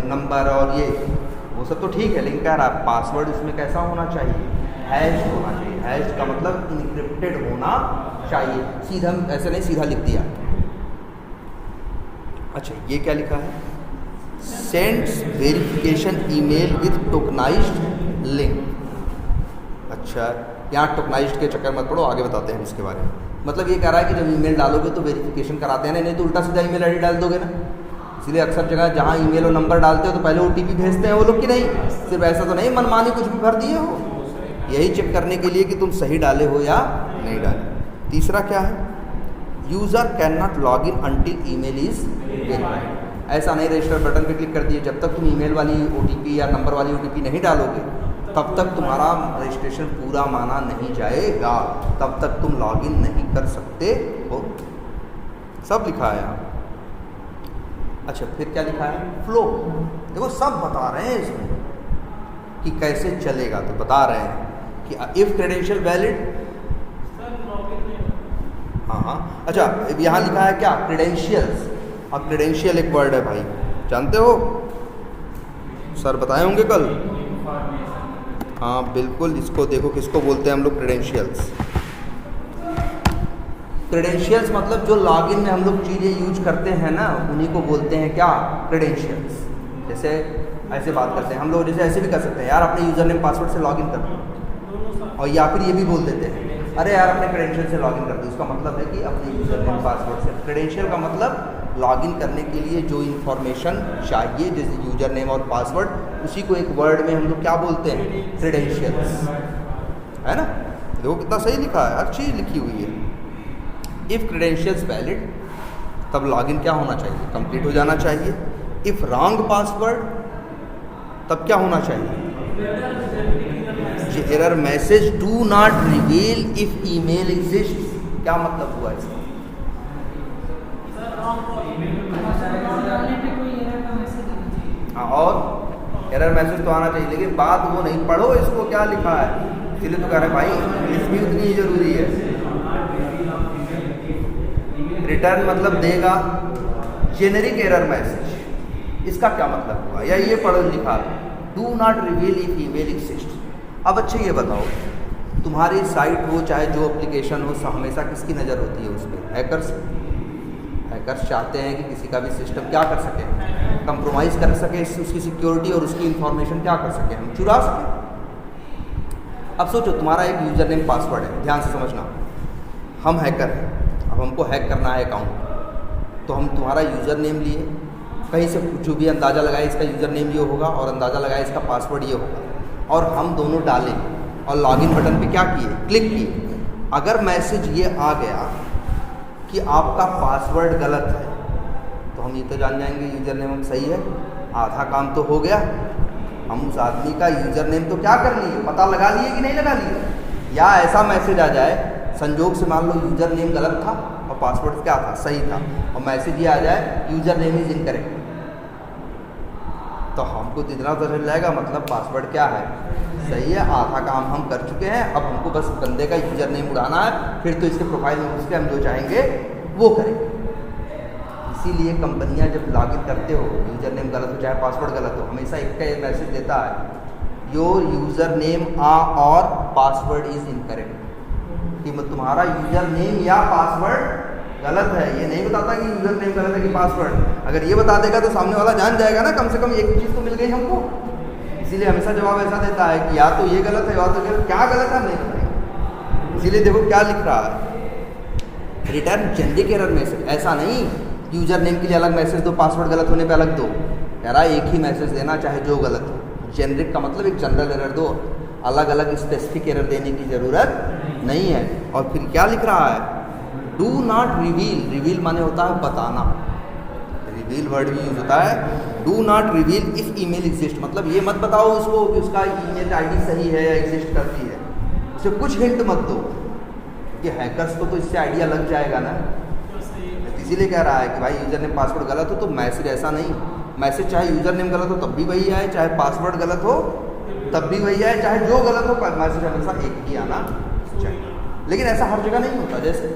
नंबर और ये वो सब तो ठीक है, लेकिन कह रहा है पासवर्ड उसमें कैसा होना चाहिए, हैश होना चाहिए। हैश का मतलब इनक्रिप्टेड होना चाहिए, सीधा ऐसे नहीं सीधा लिख दिया। अच्छा ये क्या लिखा है, sends verification email with tokenised link. अच्छा यहाँ टोकनाइज्ड के चक्कर मत पड़ो, आगे बताते हैं इसके बारे में। मतलब ये कह रहा है कि जब ईमेल डालोगे तो वेरिफिकेशन कराते हैं ना, नहीं तो उल्टा सीधा ईमेल आईडी डाल दोगे ना। इसलिए अक्सर जगह जहाँ ईमेल और नंबर डालते हो तो पहले OTP भेजते हैं वो लोग कि नहीं, सिर्फ ऐसा तो नहीं मनमानी कुछ भी भर दिए हो, यही चेक करने के लिए कि तुम सही डाले हो या नहीं डाले। तीसरा क्या है, user can not log in until email is verified. ऐसा नहीं रजिस्टर बटन पे क्लिक कर दिए, जब तक तुम ईमेल वाली OTP या नंबर वाली OTP नहीं डालोगे तब तक तुम्हारा रजिस्ट्रेशन पूरा माना नहीं जाएगा, तब तक तुम लॉगिन नहीं कर सकते हो। सब लिखा है यहाँ। अच्छा फिर क्या लिखा है, फ्लो। देखो सब बता रहे हैं इसमें कि कैसे चलेगा, तो बता रहे हैं कि इफ क्रेडेंशियल वैलिड, हाँ। अच्छा यहाँ लिखा है क्या, क्रेडेंशियल्स। अब क्रेडेंशियल एक वर्ड है भाई, जानते हो, सर बताए होंगे कल। हाँ बिल्कुल, इसको देखो किसको बोलते हैं हम लोग, क्रेडेंशियल्स। क्रेडेंशियल्स मतलब जो लॉगिन में हम लोग चीज़ें यूज करते हैं ना, उन्हीं को बोलते हैं क्या, क्रेडेंशियल्स। जैसे ऐसे बात करते हैं हम लोग, जैसे ऐसे भी कर सकते हैं, यार अपने यूज़र नेम पासवर्ड से लॉगिन कर दो, और या फिर ये भी बोल देते हैं अरे यार अपने क्रेडेंशियल से लॉगिन कर दो। उसका मतलब है कि अपने यूज़र नेम पासवर्ड से। क्रेडेंशियल का मतलब लॉगिन करने के लिए जो इन्फॉर्मेशन चाहिए, जैसे यूज़र नेम और पासवर्ड, उसी को एक वर्ड में हम लोग क्या बोलते हैं, क्रेडेंशियल्स, है ना। देखो कितना सही लिखा है, हर चीज़ लिखी हुई है। इफ़ क्रेडेंशियल्स वैलिड, तब लॉगिन क्या होना चाहिए, कंप्लीट हो जाना चाहिए। इफ़ रॉन्ग पासवर्ड, तब क्या होना चाहिए, error message do not reveal if email exist. क्या मतलब हुआ इसका, और एरर मैसेज तो आना चाहिए, लेकिन बात वो नहीं, पढ़ो इसको क्या लिखा है। इसलिए तो कह रहे हैं भाई इंग्लिश भी उतनी ही जरूरी है। रिटर्न मतलब देगा, जेनेरिक एरर मैसेज, इसका क्या मतलब हुआ, या ये पढ़ो लिखा, do not reveal if email exist. अब अच्छा ये बताओ, तुम्हारी साइट हो चाहे जो एप्लीकेशन हो, हमेशा किसकी नज़र होती है उस पर, हैकर्स। हैकर्स चाहते हैं कि किसी का भी सिस्टम क्या कर सके, कंप्रोमाइज़ कर सके, उसकी सिक्योरिटी और उसकी इंफॉर्मेशन क्या कर सके, हम चुरा सकें। अब सोचो तुम्हारा एक यूज़र नेम पासवर्ड है, ध्यान से समझना, हम हैकर हैं, अब हमको हैक करना है अकाउंट, तो हम तुम्हारा यूज़र नेम लिए, कहीं से जो भी अंदाज़ा लगाए इसका यूज़र नेम ये होगा और अंदाज़ा लगाए इसका पासवर्ड ये होगा, और हम दोनों डालें और लॉगिन बटन पे क्या किए, क्लिक किए। अगर मैसेज ये आ गया कि आपका पासवर्ड गलत है, तो हम ये तो जान जाएंगे यूज़र नेम हम सही है, आधा काम तो हो गया। हम उस आदमी का यूज़र नेम तो क्या कर लिए, पता लगा लिए कि नहीं लगा लिए। या ऐसा मैसेज आ जाए, संजोग से मान लो यूज़र नेम गलत था और पासवर्ड क्या था, सही था, और मैसेज ये आ जाए यूज़र नेम इज़ इनकरेक्ट, तो हमको तो इतना तो चल जाएगा, मतलब पासवर्ड क्या है, सही है, आधा काम हम कर चुके हैं। अब हमको बस बंदे का यूज़र नेम उड़ाना है, फिर तो इसके प्रोफाइल में घुस के हम जो चाहेंगे वो करेंगे। इसीलिए कंपनियां जब लॉगिन करते हो, यूज़र नेम गलत हो चाहे पासवर्ड गलत हो, हमेशा एक का मैसेज देता है, योर यूज़र नेम और पासवर्ड इज़ इनकरेक्ट, कि तुम्हारा यूज़र नेम या पासवर्ड गलत है। ये नहीं बताता कि यूज़र नेम गलत है कि पासवर्ड। अगर ये बता देगा तो सामने वाला जान जाएगा ना, कम से कम एक चीज़ तो मिल गई हमको। इसीलिए हमेशा जवाब ऐसा देता है कि या तो ये गलत है या तो क्या गलत है, नहीं बताएगा। इसीलिए देखो क्या लिख रहा है, रिटर्न जेनरिक एरर मैसेज, ऐसा नहीं यूजर नेम के लिए अलग मैसेज दो, पासवर्ड गलत होने पे अलग दो। कह रहा है एक ही मैसेज देना चाहे जो गलत हो। जेनरिक का मतलब एक जनरल एरर दो, अलग अलग स्पेसिफिक एरर देने की ज़रूरत नहीं है। और फिर क्या लिख रहा है, डू नॉट रिवील, रिवील माने होता है बताना, रिवील वर्ड भी यूज होता है। Do not reveal if email exist, मतलब ये मत बताओ उसको कि उसका ईमेल आईडी सही है या एग्जिस्ट करती है, उसे कुछ हिंट मत दो कि हैकर्स को तो इससे आइडिया लग जाएगा ना। इसीलिए कह रहा है कि भाई यूज़र नेम पासवर्ड गलत हो तो मैसेज, ऐसा नहीं मैसेज चाहे यूज़र नेम गलत हो तब भी वही आए, चाहे पासवर्ड गलत हो तब भी वही आए, चाहे जो गलत हो मैसेज हमेशा एक ही आना चाहिए। लेकिन ऐसा हर जगह नहीं होता। जैसे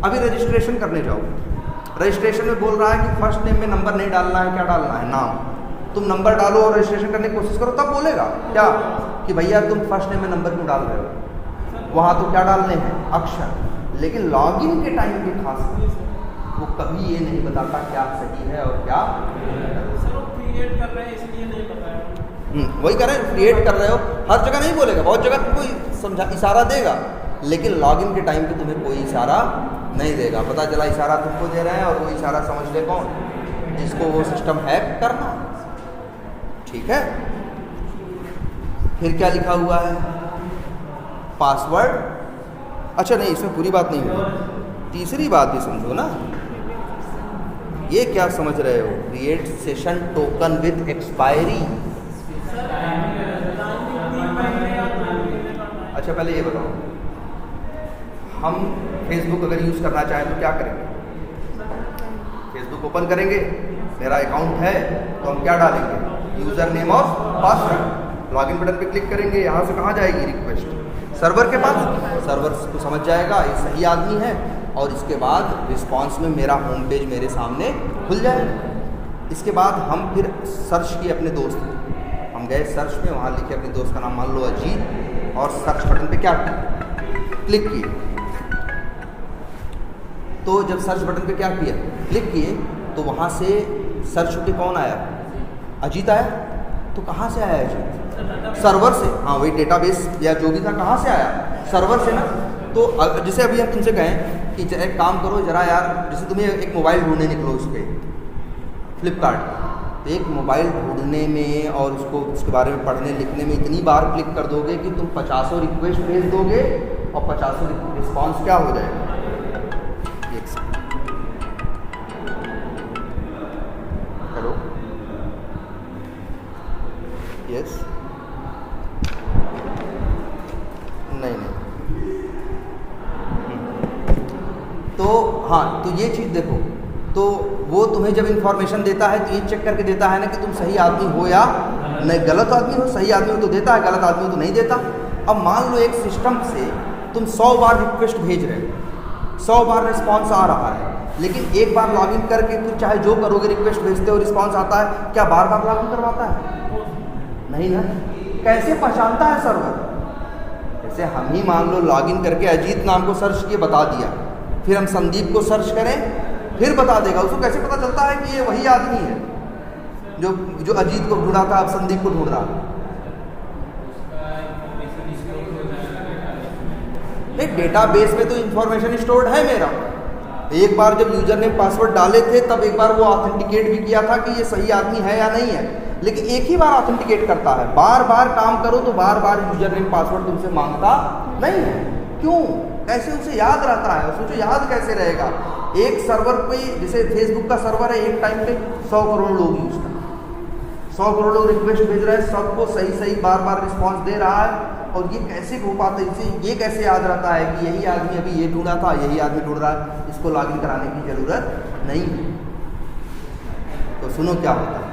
अभी रजिस्ट्रेशन करने जाओ, रजिस्ट्रेशन में बोल रहा है कि फर्स्ट नेम में नंबर नहीं डालना है, क्या डालना है, नाम। तुम नंबर डालो और रजिस्ट्रेशन करने की कोशिश करो, तब बोलेगा क्या कि भैया तुम फर्स्ट नेम में नंबर क्यों डाल रहे हो, वहाँ तो क्या डालने हैं, अक्षर। लेकिन लॉगिन के टाइम पे खास वो कभी ये नहीं बताता क्या सही है और क्या क्रिएट कर रहे हैं इसलिए नहीं बताया। वही कर रहे हैं, क्रिएट कर रहे हो, हर जगह नहीं बोलेगा, बहुत जगह तुमको समझा इशारा देगा, लेकिन लॉगिन के टाइम पे तुम्हें कोई इशारा नहीं देगा। पता चला इशारा तुमको दे रहे हैं और वो इशारा समझ ले कौन, जिसको वो सिस्टम हैक करना। ठीक है, फिर क्या लिखा हुआ है, पासवर्ड। अच्छा नहीं, इसमें पूरी बात नहीं हुई, तीसरी बात भी समझो ना। ये क्या समझ रहे हो, create session token with expiry. अच्छा पहले ये बताओ, हम फेसबुक अगर यूज़ करना चाहें तो क्या करेंगे, फेसबुक ओपन करेंगे, मेरा अकाउंट है तो हम क्या डालेंगे, यूज़र नेम और पासवर्ड, लॉगिन बटन पे क्लिक करेंगे, यहाँ से कहाँ जाएगी रिक्वेस्ट, सर्वर के पास, सर्वर को समझ जाएगा ये सही आदमी है, और इसके बाद रिस्पांस में मेरा होम पेज मेरे सामने खुल जाएगा। इसके बाद हम फिर सर्च किए अपने दोस्त को, हम गए सर्च में, वहाँ लिखे अपने दोस्त का नाम, मान लो अजीत, और सर्च बटन पे क्या क्लिक किए। तो जब सर्च बटन पे क्या किया, क्लिक किए, तो वहाँ से सर्च होके कौन आया, अजीत आया। तो कहाँ से आया अजीत, सर्वर से। हाँ वही डेटाबेस या जो भी था, कहाँ से आया, सर्वर से ना। तो जैसे अभी हम तुमसे कहें कि एक काम करो जरा यार, जैसे तुम्हें एक मोबाइल ढूंढने निकलो उस पर फ्लिपकार्ट, तो एक मोबाइल ढूंढने में और उसके बारे में पढ़ने लिखने में इतनी बार क्लिक कर दोगे कि तुम 50 रिक्वेस्ट भेज दोगे और 50 रिस्पॉन्स क्या हो जाएगा। हेलो, यस, नहीं तो हाँ, तो ये चीज़ देखो, तो वो तुम्हें जब इन्फॉर्मेशन देता है तो ये चेक करके देता है ना कि तुम सही आदमी हो या नहीं, गलत आदमी हो, सही आदमी हो तो देता है, गलत आदमी हो तो नहीं देता। अब मान लो एक सिस्टम से तुम 100 बार रिक्वेस्ट भेज रहे हो, 100 बार रिस्पांस आ रहा है, लेकिन एक बार लॉगिन करके तुम चाहे जो करोगे, रिक्वेस्ट भेजते हो, रिस्पांस आता है, क्या बार बार लॉगिन करवाता है, नहीं ना। कैसे पहचानता है सर्वर, जैसे हम ही मान लो लॉगिन करके अजीत नाम को सर्च किए, बता दिया, फिर हम संदीप को सर्च करें, फिर बता देगा। उसको कैसे पता चलता है कि ये वही आदमी है जो अजीत को ढूंढा था, अब संदीप को ढूंढ रहा है। एक डेटाबेस में तो इंफॉर्मेशन स्टोर्ड है मेरा। एक बार जब यूजर नेम पासवर्ड डाले थे तब एक बार वो ऑथेंटिकेट भी किया था कि ये सही आदमी है या नहीं है, लेकिन एक ही बार ऑथेंटिकेट करता है। बार बार काम करो तो बार बार यूजर नेम पासवर्ड तुमसे मांगता नहीं है। क्यों, कैसे उसे याद रहता है, सोचो याद कैसे रहेगा। एक सर्वर पे, जैसे फेसबुक का सर्वर है, एक टाइम पे 100 करोड़ लोग यूज कर, 100 करोड़ लोग रिक्वेस्ट भेज रहे हैं, सबको सही सही बार बार रिस्पॉन्स दे रहा है, और ये कैसे हो पाता है, इसे ये कैसे याद रहता है कि यही आदमी अभी ये ढूंढा था, यही आदमी ढूंढ रहा है, इसको लॉगिन कराने की ज़रूरत नहीं है। तो सुनो क्या होता है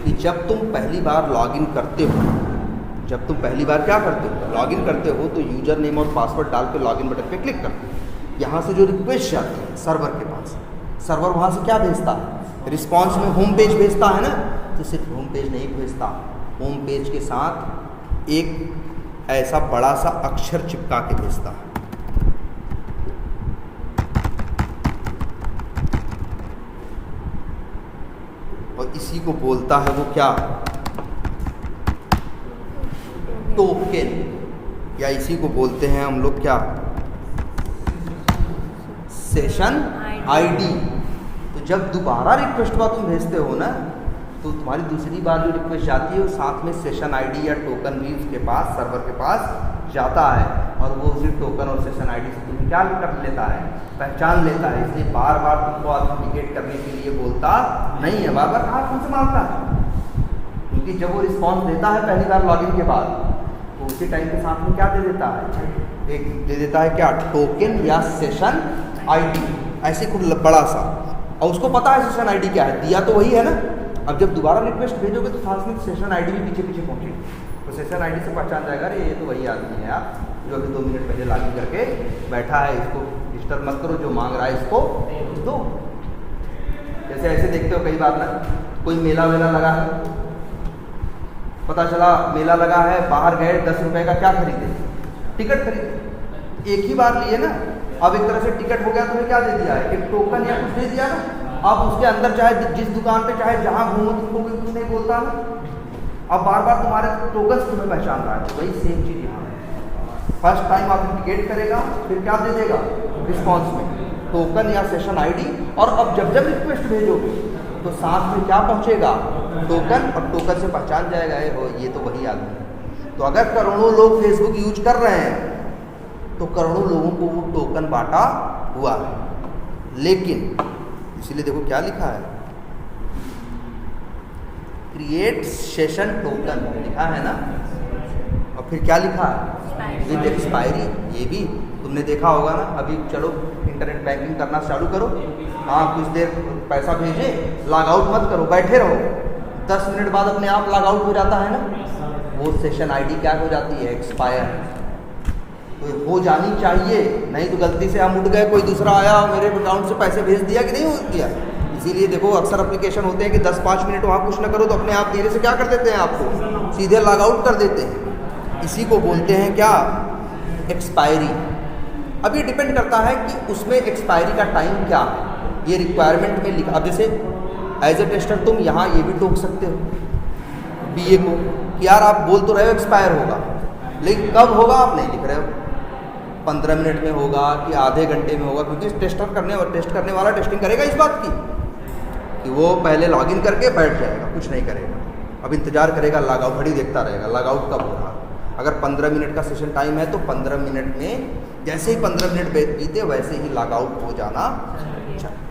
कि जब तुम पहली बार लॉगिन करते हो, जब तुम पहली बार क्या करते हो, लॉगिन करते हो, तो यूजर नेम और पासवर्ड डाल के लॉगिन बटन पे क्लिक करते हो। यहाँ से जो रिक्वेस्ट जाती है सर्वर के पास, सर्वर वहाँ से क्या भेजता है, रिस्पॉन्स में होम पेज भेजता है ना। तो सिर्फ होम पेज नहीं भेजता, होम पेज के साथ एक ऐसा बड़ा सा अक्षर चिपका के भेजता है। और इसी को बोलता है वो क्या, टोकन, या इसी को बोलते हैं हम लोग क्या, सेशन आईडी। तो जब दोबारा रिक्वेस्ट का तुम भेजते हो ना, तो तुम्हारी दूसरी बार जो रिक्वेस्ट जाती है वो साथ में सेशन आईडी या टोकन भी उसके पास, सर्वर के पास जाता है, और वो उसी टोकन और सेशन आईडी से तुम्हें क्या कर लेता है, पहचान लेता है। इसलिए बार बार तुमको ऑथेंटिकेट करने के लिए बोलता नहीं है, बार बार कहाँ तुमसे मांगता है, क्योंकि जब वो रिस्पॉन्स देता है पहली बार लॉगिन के बाद, तो उसी टाइम के साथ में क्या दे देता है, एक दे देता है क्या, टोकन या सेशन आईडी, ऐसे कुछ बड़ा सा, और उसको पता है सेशन आईडी क्या है, दिया तो वही है ना। अब जब दोबारा रिक्वेस्ट भेजोगे तो साथ में सेशन आईडी भी पीछे पीछे पहुंचेगी, तो सेशन आईडी से पहचान जाएगा, अरे ये तो वही आदमी है यार जो अभी 2 मिनट पहले लॉगिन करके बैठा है, इसको डिस्टर्ब मत करो, जो मांग रहा है इसको दो। जैसे ऐसे देखते हो कई बार ना, कोई मेला वेला लगा है, पता चला मेला लगा है, बाहर गए 10 रुपये का क्या खरीदे, टिकट खरीदे, एक ही बार लिए ना, अब एक तरह से टिकट हो गया, तुम्हें क्या दे दिया है, एक टोकन या कुछ दे दिया ना। अब उसके अंदर चाहे जिस दुकान पे चाहे जहाँ घूमो तुमको भी कुछ नहीं बोलता ना, अब बार बार तुम्हारे टोकन तुम्हें पहचान रहा है। तो वही सेम चीज़ यहाँ है, फर्स्ट टाइम ऑथेंटिकेट करेगा, फिर क्या दे देगा रिस्पॉन्स में, टोकन या सेशन आईडी, और अब जब जब रिक्वेस्ट भेजोगे तो साथ में क्या पहुँचेगा, टोकन, और टोकन से पहचान जाएगा ये तो वही आदमी है। तो अगर करोड़ों लोग फेसबुक यूज कर रहे हैं तो करोड़ों लोगों को वो टोकन बांटा हुआ है। लेकिन इसीलिए देखो क्या लिखा है, क्रिएट सेशन टोकन लिखा है ना, और फिर क्या लिखा है, विद एक्सपायरी। ये भी तुमने देखा होगा ना, अभी चलो इंटरनेट बैंकिंग करना चालू करो, हाँ कुछ देर पैसा भेजे, लॉग आउट मत करो, बैठे रहो, 10 मिनट बाद अपने आप लॉग आउट हो जाता है ना, वो सेशन आईडी क्या हो जाती है, एक्सपायर। तो हो जानी चाहिए, नहीं तो गलती से हम उठ गए, कोई दूसरा आया मेरे अकाउंट से पैसे भेज दिया कि नहीं हो दिया। इसीलिए देखो अक्सर एप्लीकेशन होते हैं कि 10-5 मिनट वहाँ कुछ ना करो तो अपने आप धीरे से क्या कर देते हैं, आपको सीधे लॉग आउट कर देते हैं। इसी को बोलते हैं क्या, एक्सपायरी। अब ये डिपेंड करता है कि उसमें एक्सपायरी का टाइम क्या है, ये रिक्वायरमेंट में लिखा। अब जैसे एज ए टेस्टर तुम यहाँ ये भी टोक सकते हो BA को कि यार आप बोल तो रहे हो एक्सपायर होगा, लेकिन कब होगा आप नहीं लिख रहे हो, 15 मिनट में होगा कि आधे घंटे में होगा, क्योंकि टेस्ट करने वाला टेस्टिंग करेगा इस बात की कि वो पहले लॉगिन करके बैठ जाएगा, कुछ नहीं करेगा, अब इंतजार करेगा, लॉग आउट घड़ी देखता रहेगा लॉग आउट कब हो रहा। अगर 15 मिनट का सेशन टाइम है तो 15 मिनट में जैसे ही 15 मिनट बीते वैसे ही लॉग आउट हो जाना चाहिए।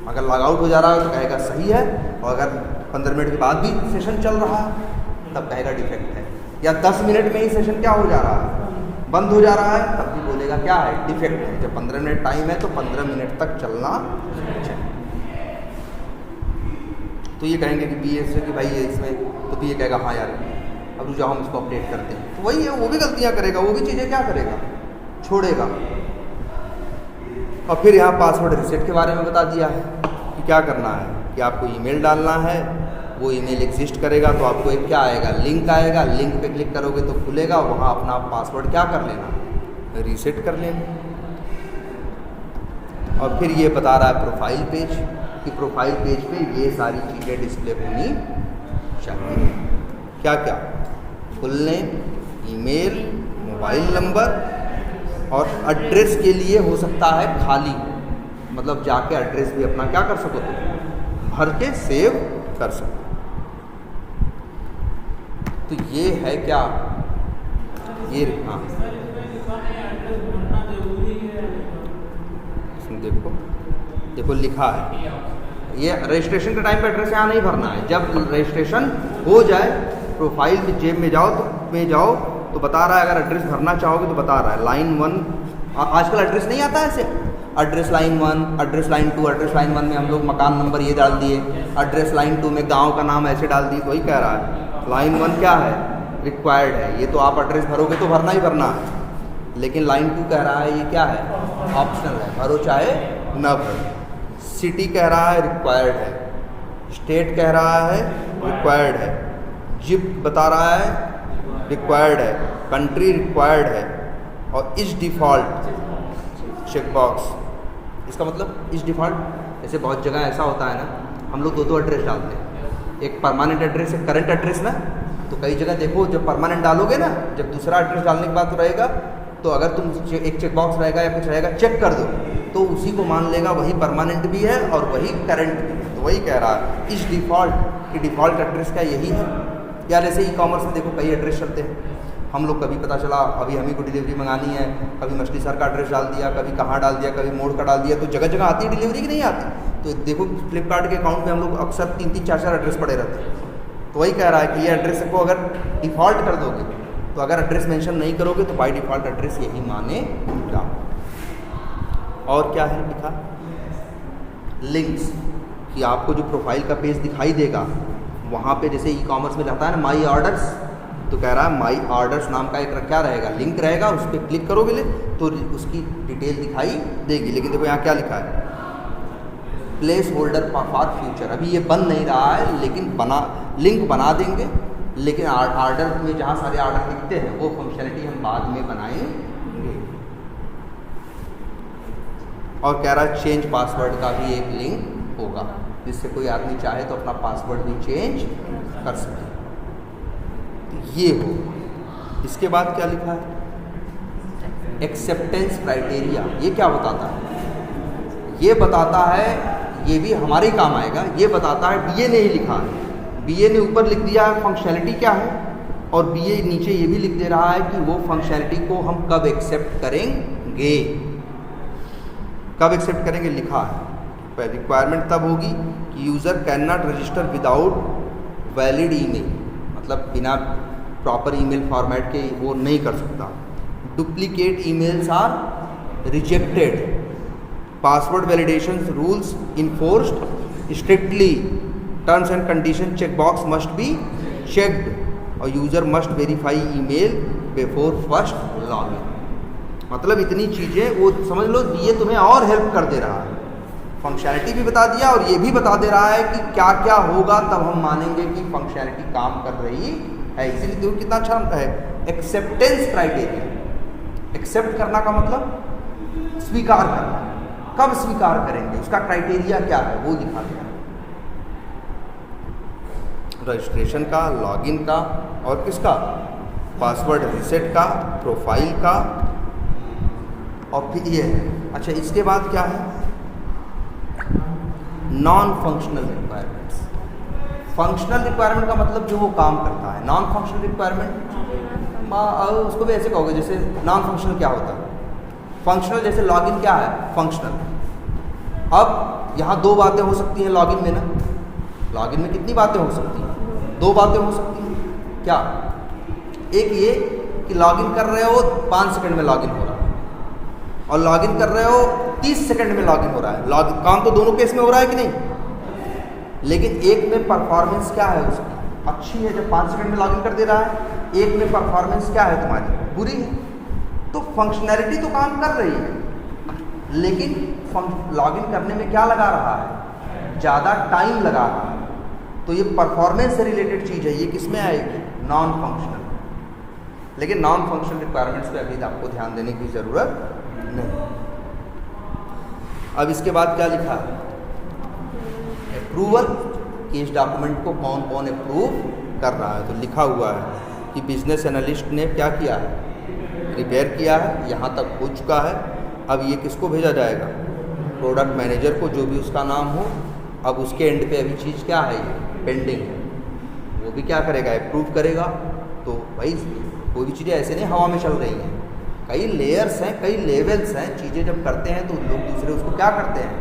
अगर लॉग आउट हो जा रहा है तो कहेगा सही है, और अगर 15 मिनट के बाद भी सेशन चल रहा है तब कहेगा डिफेक्ट है, या 10 मिनट में ही सेशन क्या हो जा रहा है, बंद हो जा रहा है, तब भी बोलेगा क्या है, डिफेक्ट है। जब 15 मिनट टाइम है तो 15 मिनट तक चलना चाहिए। तो ये कहेंगे कि BA से कि भाई ये इसमें, तो BA कहेगा हाँ यार अब रुक जाओ हम इसको अपडेट करते हैं। तो वही है, वो भी गलतियाँ करेगा, वो भी चीज़ें क्या करेगा, छोड़ेगा। और फिर यहाँ पासवर्ड रीसेट के बारे में बता दिया है कि क्या करना है, कि आपको ईमेल डालना है, वो ईमेल एग्जिस्ट करेगा तो आपको एक क्या आएगा, लिंक आएगा, लिंक पे क्लिक करोगे तो खुलेगा, वहाँ अपना पासवर्ड क्या कर लेना, रीसेट कर लेना। और फिर ये बता रहा है प्रोफाइल पेज, कि प्रोफाइल पेज पे ये सारी चीज़ें डिस्प्ले होनी चाहिए। क्या क्या, full name, email, mobile number, और एड्रेस के लिए हो सकता है खाली, मतलब जाके एड्रेस भी अपना क्या कर सको, भर के सेव कर सको। तो ये है क्या, ये हाँ इसमें देखो लिखा है, ये रजिस्ट्रेशन के टाइम पे एड्रेस यहाँ नहीं भरना है। जब रजिस्ट्रेशन हो जाए प्रोफाइल की जेब में जाओ तो बता रहा है, अगर एड्रेस भरना चाहोगे तो बता रहा है लाइन 1, आजकल एड्रेस नहीं आता है ऐसे, address line 1, address line 2, address line 1 में हम लोग मकान नंबर ये डाल दिए, एड्रेस लाइन 2 में गांव का नाम ऐसे डाल दिए। तो वही कह रहा है लाइन 1 क्या है, रिक्वायर्ड है, ये तो आप एड्रेस भरोगे तो भरना ही भरना है। लेकिन लाइन 2 कह रहा है ये क्या है, ऑप्शनल है, भरो चाहे न भरो। सिटी कह रहा है रिक्वायर्ड है, स्टेट कह रहा है रिक्वायर्ड है, जिप बता रहा है रिक्वायर्ड है, कंट्री रिक्वायर्ड है, और इस डिफ़ॉल्ट चेकबॉक्स। इसका मतलब इस डिफ़ॉल्ट, जैसे बहुत जगह ऐसा होता है ना, हम लोग दो एड्रेस डालते हैं, एक परमानेंट एड्रेस, एक करंट एड्रेस ना। तो कई जगह देखो जब परमानेंट डालोगे ना, जब दूसरा एड्रेस डालने के बाद तो रहेगा, तो अगर तुम एक चेकबॉक्स रहेगा या कुछ रहेगा चेक कर दो, तो उसी को मान लेगा वही परमानेंट भी है और वही करंट भी है। तो वही कह रहा है इस डिफ़ॉल्ट एड्रेस का यही है। या जैसे ई कॉमर्स में देखो कई एड्रेस चलते हैं, हम लोग कभी पता चला अभी हम ही को डिलीवरी मंगानी है, कभी मछली सर का एड्रेस डाल दिया, कभी कहाँ डाल दिया, कभी मोड़ का डाल दिया, तो जगह जगह आती है डिलीवरी की नहीं आती। तो देखो फ्लिपकार्ट के अकाउंट में हम लोग अक्सर 3-3, 4-4 एड्रेस पड़े रहते हैं। तो वही कह रहा है कि ये एड्रेस को अगर डिफ़ॉल्ट कर दोगे, तो अगर एड्रेस मेंशन नहीं करोगे तो बाय डिफ़ॉल्ट एड्रेस यही मानेगा। और क्या है लिखा, लिंक्स, कि आपको जो प्रोफाइल का पेज दिखाई देगा वहाँ पे जैसे ई कॉमर्स में रहता है ना माई ऑर्डर्स, तो कह रहा है माई ऑर्डर्स नाम का एक क्या रहेगा, लिंक रहेगा, उस पर क्लिक करोगे तो उसकी डिटेल दिखाई देगी। लेकिन देखो यहाँ क्या लिखा है, प्लेस होल्डर फॉर फ्यूचर। अभी ये बन नहीं रहा है, लेकिन लिंक बना देंगे, लेकिन ऑर्डर में जहाँ सारे ऑर्डर दिखते हैं वो फंक्शनलिटी हम बाद में बनाएंगे। और कह रहा है चेंज पासवर्ड का भी एक लिंक होगा, जिससे कोई आदमी चाहे तो अपना पासवर्ड भी चेंज कर सके। ये हो। इसके बाद क्या लिखा है, एक्सेप्टेंस क्राइटेरिया। ये क्या बताता है, ये बताता है, ये भी हमारे ही काम आएगा। ये बताता है, बीए ने ही लिखा है, बीए ने ऊपर लिख दिया है फंक्शनैलिटी क्या है, और बीए नीचे ये भी लिख दे रहा है कि वो फंक्शनैलिटी को हम कब एक्सेप्ट करेंगे। कब एक्सेप्ट करेंगे लिखा है, रिक्वायरमेंट तब होगी कि user can not register without valid email, मतलब बिना प्रॉपर ईमेल फॉर्मेट के वो नहीं कर सकता। Duplicate emails are rejected, password validation rules enforced strictly, terms and condition checkbox must be checked, और user must verify email before first login. मतलब इतनी चीज़ें वो समझ लो, ये तुम्हें और हेल्प कर दे रहा है। फंक्शनैलिटी भी बता दिया और ये भी बता दे रहा है कि क्या क्या होगा, तब हम मानेंगे कि फंक्शनैलिटी काम कर रही है। इसीलिए देखो कितना अच्छा है, एक्सेप्टेंस क्राइटेरिया। एक्सेप्ट करना का मतलब स्वीकार करना, कब स्वीकार करेंगे, उसका क्राइटेरिया क्या है वो दिखा दिया। रजिस्ट्रेशन का, लॉगिन का, और किसका, पासवर्ड रीसेट का, प्रोफाइल का, और फिर ये है। अच्छा, इसके बाद क्या है, non functional requirements. Functional requirement का मतलब जो वो काम करता है। नॉन फंक्शनल रिक्वायरमेंट उसको भी ऐसे कहोगे, जैसे नॉन फंक्शनल क्या होता है, फंक्शनल जैसे लॉगिन क्या है, फंक्शनल। अब यहाँ दो बातें हो सकती हैं लॉगिन में ना, लॉगिन में कितनी बातें हो सकती हैं, दो बातें हो सकती हैं। क्या, एक ये कि लॉगिन कर रहे हो 5 सेकंड में लॉगिन हो रहा है, और लॉगिन कर रहे हो 30 सेकंड में लॉगिन हो रहा है। लॉगिन काम तो दोनों केस में हो रहा है कि नहीं, लेकिन एक में परफॉर्मेंस क्या है उसकी अच्छी है, जब 5 सेकंड में लॉगिन कर दे रहा है। एक में परफॉर्मेंस क्या है तुम्हारी, बुरी है। तो फंक्शनैलिटी तो काम कर रही है, लेकिन लॉगिन करने में क्या लगा रहा है, ज़्यादा टाइम लगा रहा है। तो ये परफॉर्मेंस से रिलेटेड चीज़ है, ये किस में आएगी, नॉन फंक्शनल। लेकिन नॉन फंक्शनल रिक्वायरमेंट्स पे अभी आपको ध्यान देने की ज़रूरत नहीं। अब इसके बाद क्या लिखा है, अप्रूवल, कि इस डॉक्यूमेंट को कौन कौन अप्रूव कर रहा है। तो लिखा हुआ है कि बिजनेस एनालिस्ट ने क्या किया है, प्रिपेयर किया है, यहाँ तक हो चुका है। अब ये किसको भेजा जाएगा, प्रोडक्ट मैनेजर को, जो भी उसका नाम हो। अब उसके एंड पे अभी चीज़ क्या है, ये पेंडिंग है, वो भी क्या करेगा, अप्रूव करेगा। तो भाई कोई भी चीज़ें ऐसे नहीं हवा में चल रही हैं, कई लेयर्स हैं, कई लेवल्स हैं। चीज़ें जब करते हैं तो लोग दूसरे उसको क्या करते हैं,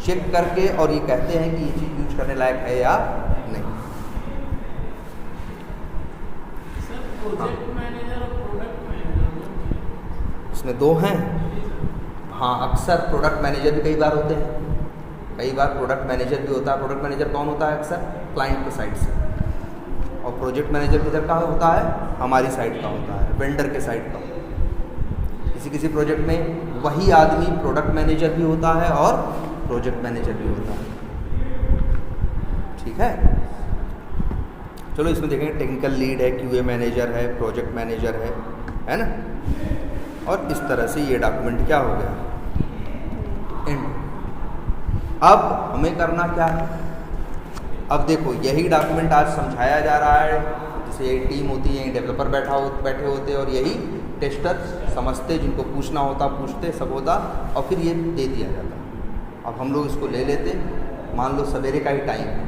चेक करके, और ये कहते हैं कि ये चीज़ यूज करने लायक है या नहीं। प्रोजेक्ट मैनेजर और प्रोडक्ट मैनेजर इसमें दो हैं। हाँ, अक्सर प्रोडक्ट मैनेजर भी कई बार होते हैं, कई बार प्रोडक्ट मैनेजर भी होता है। प्रोडक्ट मैनेजर कौन होता है, अक्सर क्लाइंट के साइड से, और प्रोजेक्ट मैनेजर किधर का होता है, हमारी साइड का होता है, वेंडर के साइड का। किसी किसी प्रोजेक्ट में वही आदमी प्रोडक्ट मैनेजर भी होता है और प्रोजेक्ट मैनेजर भी होता है। ठीक है, चलो इसमें देखेंगे टेक्निकल लीड है, क्यूए मैनेजर है, प्रोजेक्ट मैनेजर है ना। और इस तरह से ये डॉक्यूमेंट क्या हो गया, एंड। अब हमें करना क्या है, अब देखो यही डॉक्यूमेंट आज समझाया जा रहा है। जैसे यही टीम होती है, डेवलपर बैठे होते हैं, और यही टेस्टर समझते, जिनको पूछना होता पूछते, सब होता, और फिर ये दे दिया जाता। अब हम लोग इसको ले लेते, मान लो सवेरे का ही टाइम है,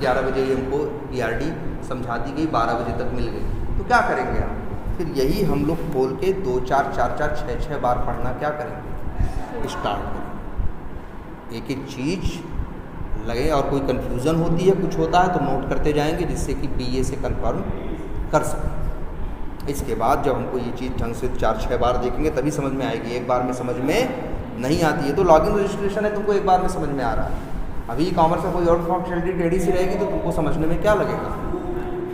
11 बजे ही हमको PRD समझा दी गई, 12 बजे तक मिल गई, तो क्या करेंगे आप? फिर यही हम लोग खोल के 2 4 4 4 6 6 बार पढ़ना क्या करेंगे? स्टार्ट करेंगे। एक एक चीज़ लगे, और कोई कन्फ्यूज़न होती है, कुछ होता है तो नोट करते जाएंगे, जिससे कि PA से कन्फर्म कर सकें। इसके बाद जब हमको ये चीज़ ढंग से 4-6 बार देखेंगे तभी समझ में आएगी। एक बार में समझ में नहीं आती है। तो लॉगिन रजिस्ट्रेशन है, तुमको एक बार में समझ में आ रहा है। अभी कॉमर्स में कोई और फंक्शनलिटी टेढ़ी सी रहेगी तो तुमको समझने में क्या लगेगा?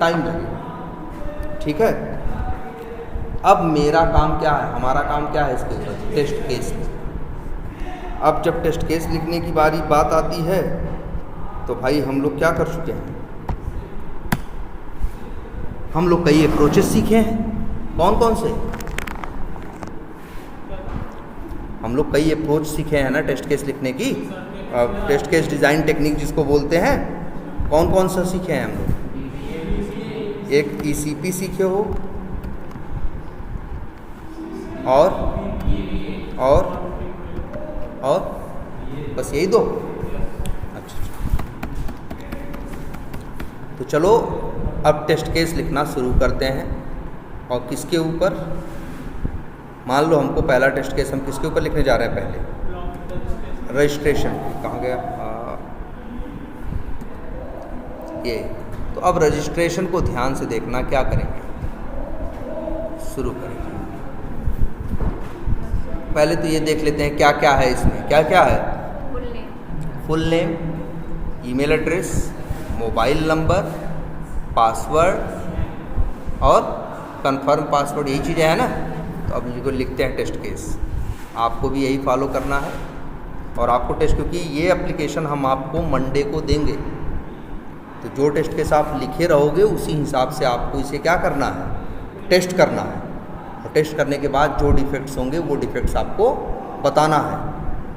टाइम लगेगा। ठीक है, अब मेरा काम क्या है, हमारा काम क्या है इसके ऊपर? Test case. अब जब टेस्ट केस लिखने की बात आती है तो भाई हम लोग क्या कर चुके हैं? हम लोग कई अप्रोचेस सीखे हैं। कौन कौन से? हम लोग कई अप्रोच सीखे हैं ना टेस्ट केस लिखने की। टेस्ट केस डिज़ाइन टेक्निक जिसको बोलते हैं, कौन कौन सा सीखे हैं हम लोग? एक ECP सीखे हो, और बस यही दो? अच्छा, तो चलो अब टेस्ट केस लिखना शुरू करते हैं। और किसके ऊपर? मान लो हमको पहला टेस्ट केस हम किसके ऊपर लिखने जा रहे हैं? पहले रजिस्ट्रेशन। कहाँ गया? ये तो अब रजिस्ट्रेशन को ध्यान से देखना, क्या करेंगे? शुरू करेंगे। पहले तो ये देख लेते हैं क्या क्या है इसमें। क्या क्या है? Full name, email address, mobile number, password और कंफर्म पासवर्ड, यही चीज़ें हैं ना। तो अब इनको लिखते हैं टेस्ट केस। आपको भी यही फॉलो करना है। और आपको टेस्ट, क्योंकि ये एप्लीकेशन हम आपको मंडे को देंगे, तो जो टेस्ट केस आप लिखे रहोगे उसी हिसाब से आपको इसे क्या करना है? टेस्ट करना है। और टेस्ट करने के बाद जो डिफेक्ट्स होंगे वो डिफेक्ट्स आपको बताना है।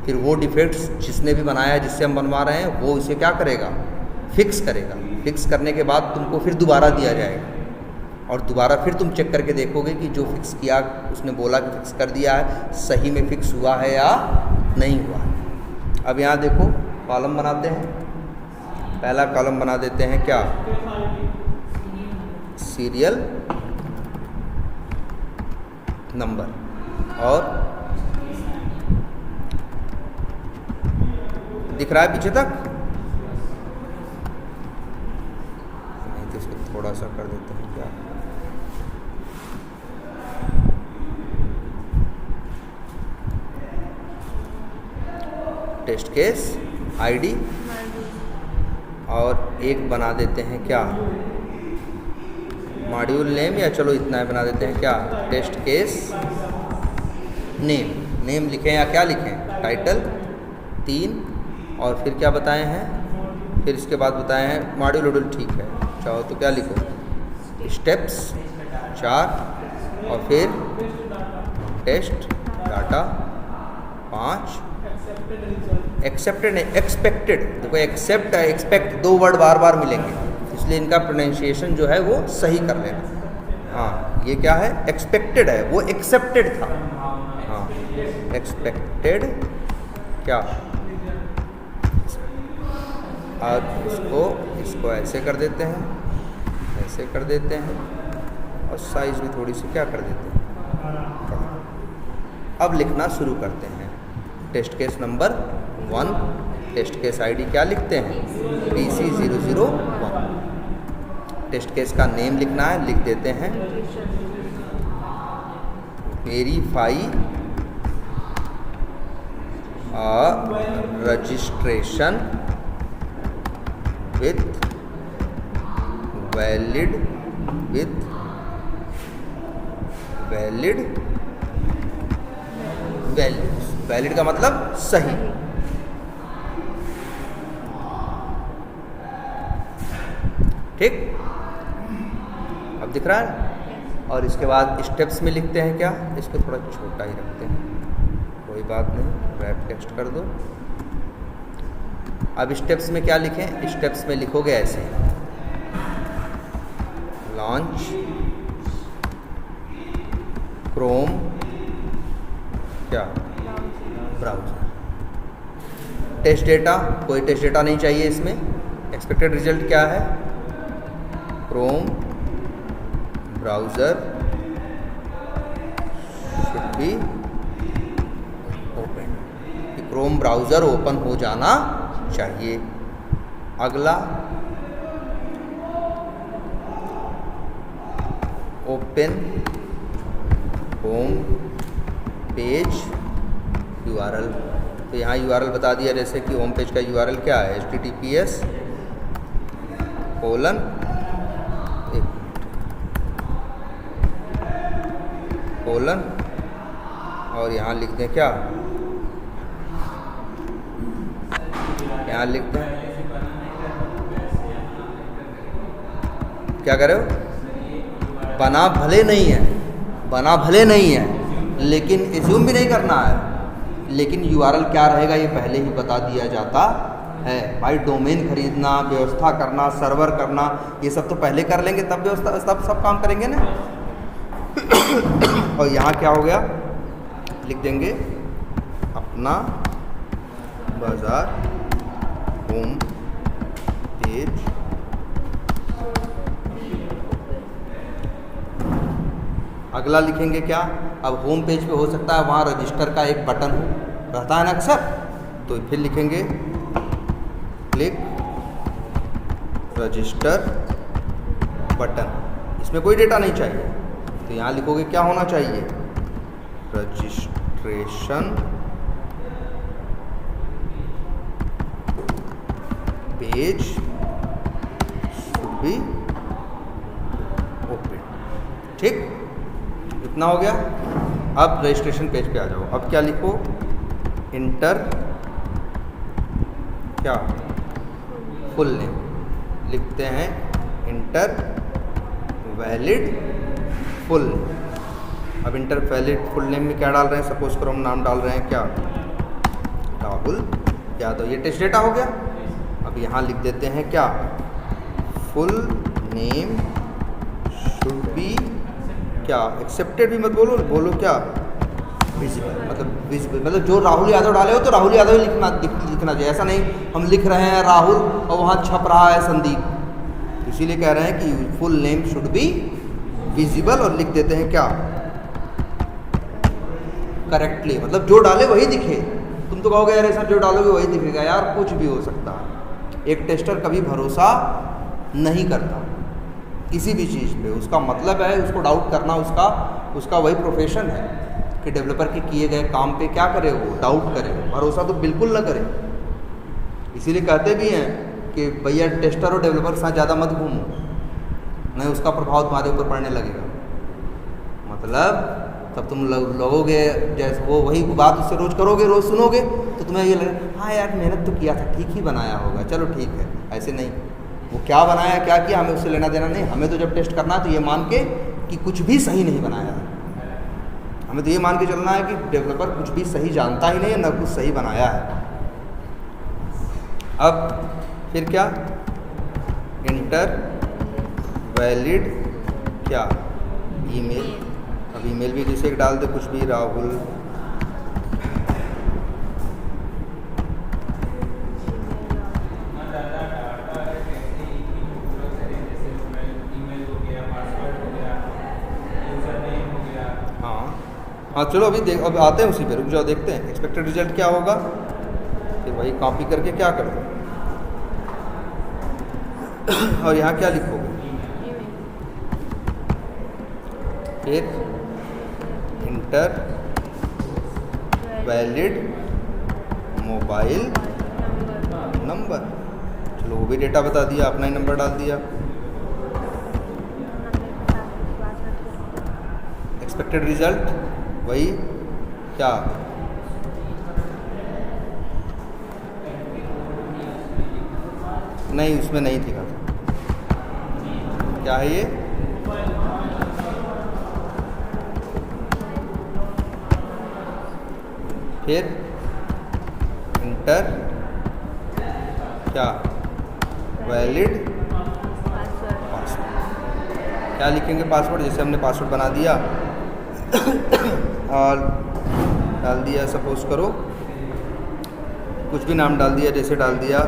फिर वो डिफेक्ट्स जिसने भी बनाया है, जिससे हम बनवा रहे हैं, वो इसे क्या करेगा? फिक्स करेगा। फिक्स करने के बाद तुमको फिर दोबारा दिया जाएगा, और दोबारा फिर तुम चेक करके देखोगे कि जो फिक्स किया, उसने बोला कि फिक्स कर दिया है, सही में फिक्स हुआ है या नहीं हुआ है। अब यहाँ देखो, कॉलम बनाते हैं। पहला कॉलम बना देते हैं क्या? Serial number. और दिख रहा है पीछे तक? नहीं तो इसको थोड़ा सा कर देते हैं क्या? टेस्ट केस ID, और एक बना देते हैं क्या? मॉड्यूल नेम, या चलो इतना बना देते हैं क्या? Test case name. नेम लिखें या क्या लिखें? टाइटल 3, और फिर क्या बताए हैं? फिर इसके बाद बताए हैं मॉड्यूल वोड्यूल, ठीक है, चाहो तो क्या लिखो? स्टेप्स 4, और फिर टेस्ट डाटा 5। एक्सेप्टेड नहीं, एक्सपेक्टेड। देखो एक्सेप्ट है, एक्सपेक्ट, दो वर्ड बार बार मिलेंगे, इसलिए इनका प्रोनाउंसिएशन जो है वो सही कर लेना। हाँ, ये क्या है? एक्सपेक्टेड है, वो एक्सेप्टेड था। हाँ, एक्सपेक्टेड क्या? और इसको ऐसे कर देते हैं, ऐसे कर देते हैं, और साइज भी थोड़ी सी क्या कर देते हैं। अब लिखना शुरू करते हैं। Test case number 1, test case ID क्या लिखते हैं? PC001। टेस्ट केस का नेम लिखना है, लिख देते हैं verify registration with valid valid का मतलब सही। ठीक, अब दिख रहा है। और इसके बाद स्टेप्स में लिखते हैं क्या? इसको थोड़ा छोटा ही रखते हैं, कोई बात नहीं, रैप टेक्स्ट कर दो। अब स्टेप्स में क्या लिखें? स्टेप्स में लिखोगे ऐसे: लॉन्च क्रोम क्या, ब्राउज़र। टेस्ट डेटा, कोई टेस्ट डेटा नहीं चाहिए इसमें। एक्सपेक्टेड रिजल्ट क्या है, Chrome browser should be open, कि क्रोम ब्राउज़र ओपन हो जाना चाहिए। अगला, ओपन होम पेज URL। तो यहाँ URL बता दिया, जैसे कि होम पेज का URL क्या है, https:// और यहाँ लिख दें क्या, यहाँ लिख दें क्या करे हो, बना भले नहीं है, बना भले नहीं है, लेकिन एज्यूम भी नहीं करना है, लेकिन URL क्या रहेगा ये पहले ही बता दिया जाता है। भाई डोमेन खरीदना, व्यवस्था करना, सर्वर करना, ये सब तो पहले कर लेंगे, तब व्यवस्था सब काम करेंगे ना। और यहाँ क्या हो गया, लिख देंगे अपना बाजार होम पेज। अगला लिखेंगे क्या, अब होम पेज पे हो सकता है वहाँ रजिस्टर का एक बटन हो, रहता है ना अक्सर, तो फिर लिखेंगे क्लिक रजिस्टर बटन। इसमें कोई डेटा नहीं चाहिए, तो यहाँ लिखोगे क्या होना चाहिए, registration page should be open. ठीक, इतना हो गया। अब रजिस्ट्रेशन पेज पे आ जाओ। अब क्या लिखो, इंटर क्या, फुल नेम लिखते हैं, इंटर वैलिड फुल। अब इंटर वैलिड फुल नेम में क्या डाल रहे हैं, सपोज करो हम नाम डाल रहे हैं क्या, राहुल यादव। ये टेस्ट डेटा हो गया। अब यहाँ लिख देते हैं क्या, फुल नेम शुड बी क्या, एक्सेप्टेड भी मत बोलो, बोलो क्या, विजिबल। मतलब जो राहुल यादव डाले हो तो राहुल यादव ही लिखना चाहिए। ऐसा नहीं हम लिख रहे हैं राहुल और वहाँ छप रहा है संदीप, इसीलिए कह रहे हैं कि full name should be visible. और लिख देते हैं क्या, करेक्टली, मतलब जो डाले वही दिखे। तुम तो कहोगे यार सर जो डालोगे वही दिखेगा, यार कुछ भी हो सकता है। एक टेस्टर कभी भरोसा नहीं करता किसी भी चीज़ पे, उसका मतलब है उसको डाउट करना, उसका वही प्रोफेशन है कि डेवलपर के किए गए काम पे क्या करे, वो डाउट करे, भरोसा तो बिल्कुल ना करे। इसीलिए कहते भी हैं कि भैया टेस्टर और डेवलपर के साथ ज़्यादा मत घूमो, नहीं उसका प्रभाव तुम्हारे ऊपर पड़ने लगेगा। मतलब तब तुम लगोगे जैसे वो वही बात उससे रोज़ करोगे, रोज़ सुनोगे, तो तुम्हें ये लगे हाँ यार मेहनत तो किया था, ठीक ही बनाया होगा, चलो ठीक है। ऐसे नहीं, वो क्या बनाया क्या किया हमें उससे लेना देना नहीं। हमें तो जब टेस्ट करना है तो ये मान के कि कुछ भी सही नहीं बनाया है, हमें तो ये मान के चलना है कि डेवलपर कुछ भी सही जानता ही नहीं है, ना कुछ सही बनाया है। अब फिर क्या, इंटर वैलिड क्या, ईमेल। अब ईमेल भी जैसे डाल दे कुछ भी, राहुल हाँ चलो अभी अब आते हैं उसी पे, रुक जाओ देखते हैं एक्सपेक्टेड रिजल्ट क्या होगा। फिर वही कॉपी करके क्या कर दो और यहाँ क्या लिखोगे, फिर इंटर वैलिड मोबाइल नंबर। चलो वो भी डेटा बता दिया, अपना ही नंबर डाल दिया। एक्सपेक्टेड रिजल्ट वही क्या, नहीं उसमें नहीं दिखा था, क्या है ये, फिर इंटर क्या वैलिड पासवर्ड। क्या लिखेंगे पासवर्ड, जैसे हमने पासवर्ड बना दिया और डाल दिया, सपोज करो कुछ भी नाम डाल दिया, जैसे डाल दिया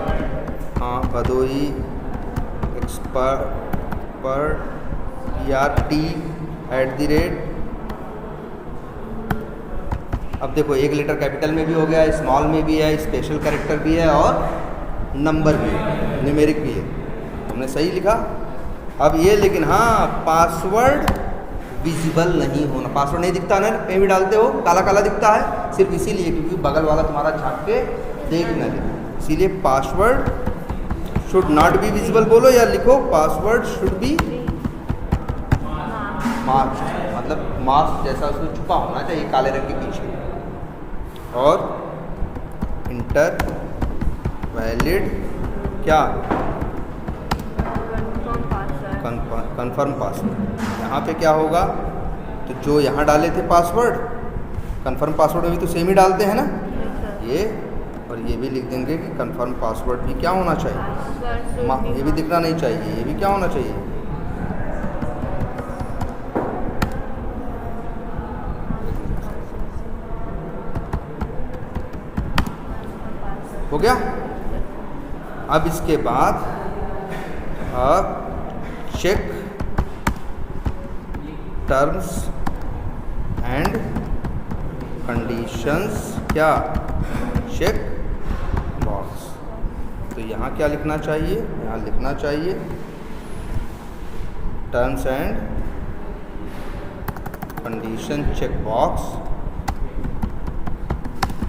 हाँ भदोई expert@, अब देखो एक लेटर कैपिटल में भी हो गया, स्मॉल में भी है, स्पेशल कैरेक्टर भी है और नंबर भी है, न्यूमेरिक भी है। हमने सही लिखा। अब ये लेकिन हाँ पासवर्ड विजिबल नहीं होना, पासवर्ड नहीं दिखता ना, कहीं भी डालते हो काला काला दिखता है, सिर्फ इसीलिए क्योंकि बगल वाला तुम्हारा झाँक के देख न ले, इसीलिए password should not be visible बोलो या लिखो पासवर्ड शुड बी मास्क, मतलब मास्क जैसा उसमें छुपा होना चाहिए काले रंग के पीछे। और इंटर वैलिड क्या कन्फर्म पासवर्ड, यहाँ पे क्या होगा तो जो यहाँ डाले थे पासवर्ड कन्फर्म पासवर्ड में भी तो सेम ही डालते हैं ना, ये और ये भी लिख देंगे कि कन्फर्म पासवर्ड भी क्या होना चाहिए, ये भी दिखना नहीं चाहिए, ये भी क्या होना चाहिए। हो गया। अब इसके बाद अब चेक टर्म्स एंड कंडीशंस क्या चेक बॉक्स, तो यहाँ क्या लिखना चाहिए, यहाँ लिखना चाहिए terms and condition check box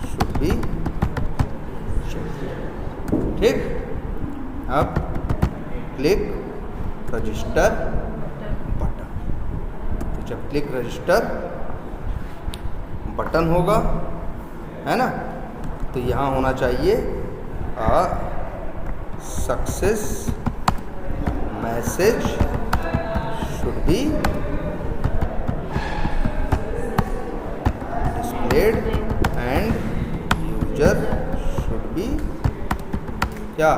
should be, ठीक। अब क्लिक रजिस्टर बटन, तो जब क्लिक रजिस्टर बटन होगा है ना, तो यहाँ होना चाहिए success message should be displayed and user should be क्या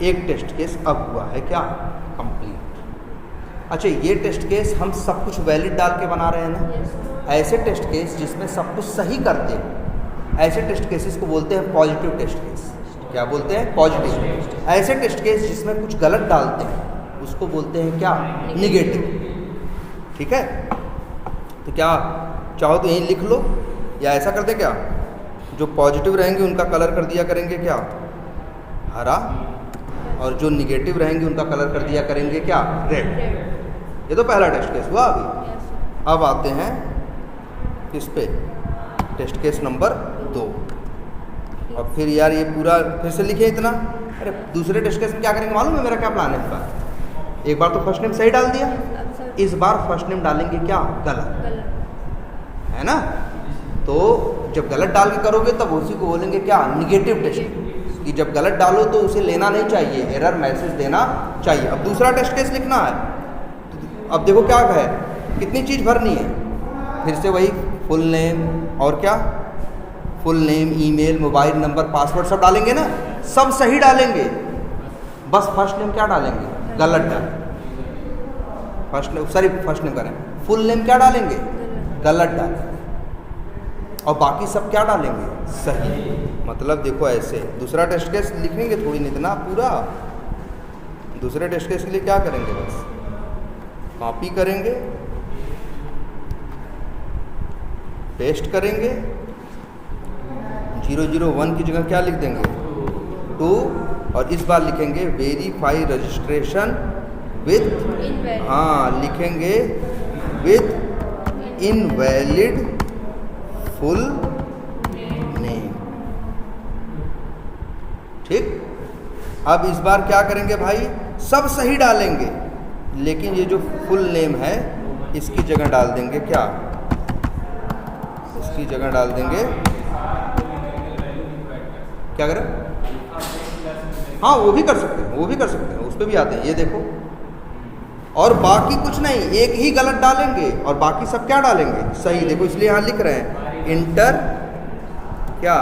एक टेस्ट केस अब हुआ है क्या कंप्लीट। अच्छा ये टेस्ट केस हम सब कुछ वैलिड डाल के बना रहे हैं ना, ऐसे टेस्ट केस जिसमें सब कुछ सही करते हैं ऐसे टेस्ट केसेस को बोलते हैं पॉजिटिव टेस्ट केस। क्या बोलते हैं? पॉजिटिव। ऐसे टेस्ट केस जिसमें कुछ गलत डालते हैं उसको बोलते हैं क्या? निगेटिव। ठीक है, तो क्या चाहो तो यहीं लिख लो या ऐसा करते क्या, जो पॉजिटिव रहेंगे उनका कलर कर दिया करेंगे क्या हरा, और जो निगेटिव रहेंगे उनका कलर कर दिया करेंगे क्या रेड। ये तो पहला टेस्ट केस हुआ अभी। अब आते हैं किस पे, टेस्ट केस नंबर 2। और फिर यार ये पूरा फिर से लिखे इतना, अरे दूसरे टेस्ट केस में क्या करेंगे मालूम है मेरा क्या प्लान है इस बार। एक बार तो फर्स्ट नेम सही डाल दिया, इस बार फर्स्ट नेम डालेंगे क्या गलत, है ना। तो जब गलत डाल के करोगे तब उसी को बोलेंगे क्या निगेटिव टेस्ट, कि जब गलत डालो तो उसे लेना नहीं चाहिए, एरर मैसेज देना चाहिए। अब दूसरा टेस्ट केस लिखना है, अब देखो क्या है, कितनी चीज़ भरनी है, फिर से वही फुल नेम और क्या full name, email, mobile number, password सब डालेंगे ना, सब सही डालेंगे, बस फर्स्ट नेम क्या डालेंगे गलत डालेंगे। फर्स्ट नेम करें, फुल नेम क्या डालेंगे गलत डालेंगे, और बाकी सब क्या डालेंगे सही। मतलब देखो ऐसे दूसरा टेस्ट केस लिखेंगे थोड़ी नहीं इतना पूरा, दूसरे टेस्ट केस के लिए क्या करेंगे, बस कॉपी करेंगे, पेस्ट करेंगे, 001 की जगह क्या लिख देंगे 2, और इस बार लिखेंगे वेरीफाई रजिस्ट्रेशन विथ, हाँ लिखेंगे विथ इनवैलिड फुल नेम। ठीक, अब इस बार क्या करेंगे भाई, सब सही डालेंगे, लेकिन ये जो फुल नेम है इसकी जगह डाल देंगे क्या, इसकी जगह डाल देंगे क्या करें, हाँ वो भी कर सकते हैं, वो भी कर सकते हैं, उस पर भी आते हैं, ये देखो। और बाकी कुछ नहीं, एक ही गलत डालेंगे और बाकी सब क्या डालेंगे सही। देखो इसलिए यहाँ लिख रहे हैं इंटर क्या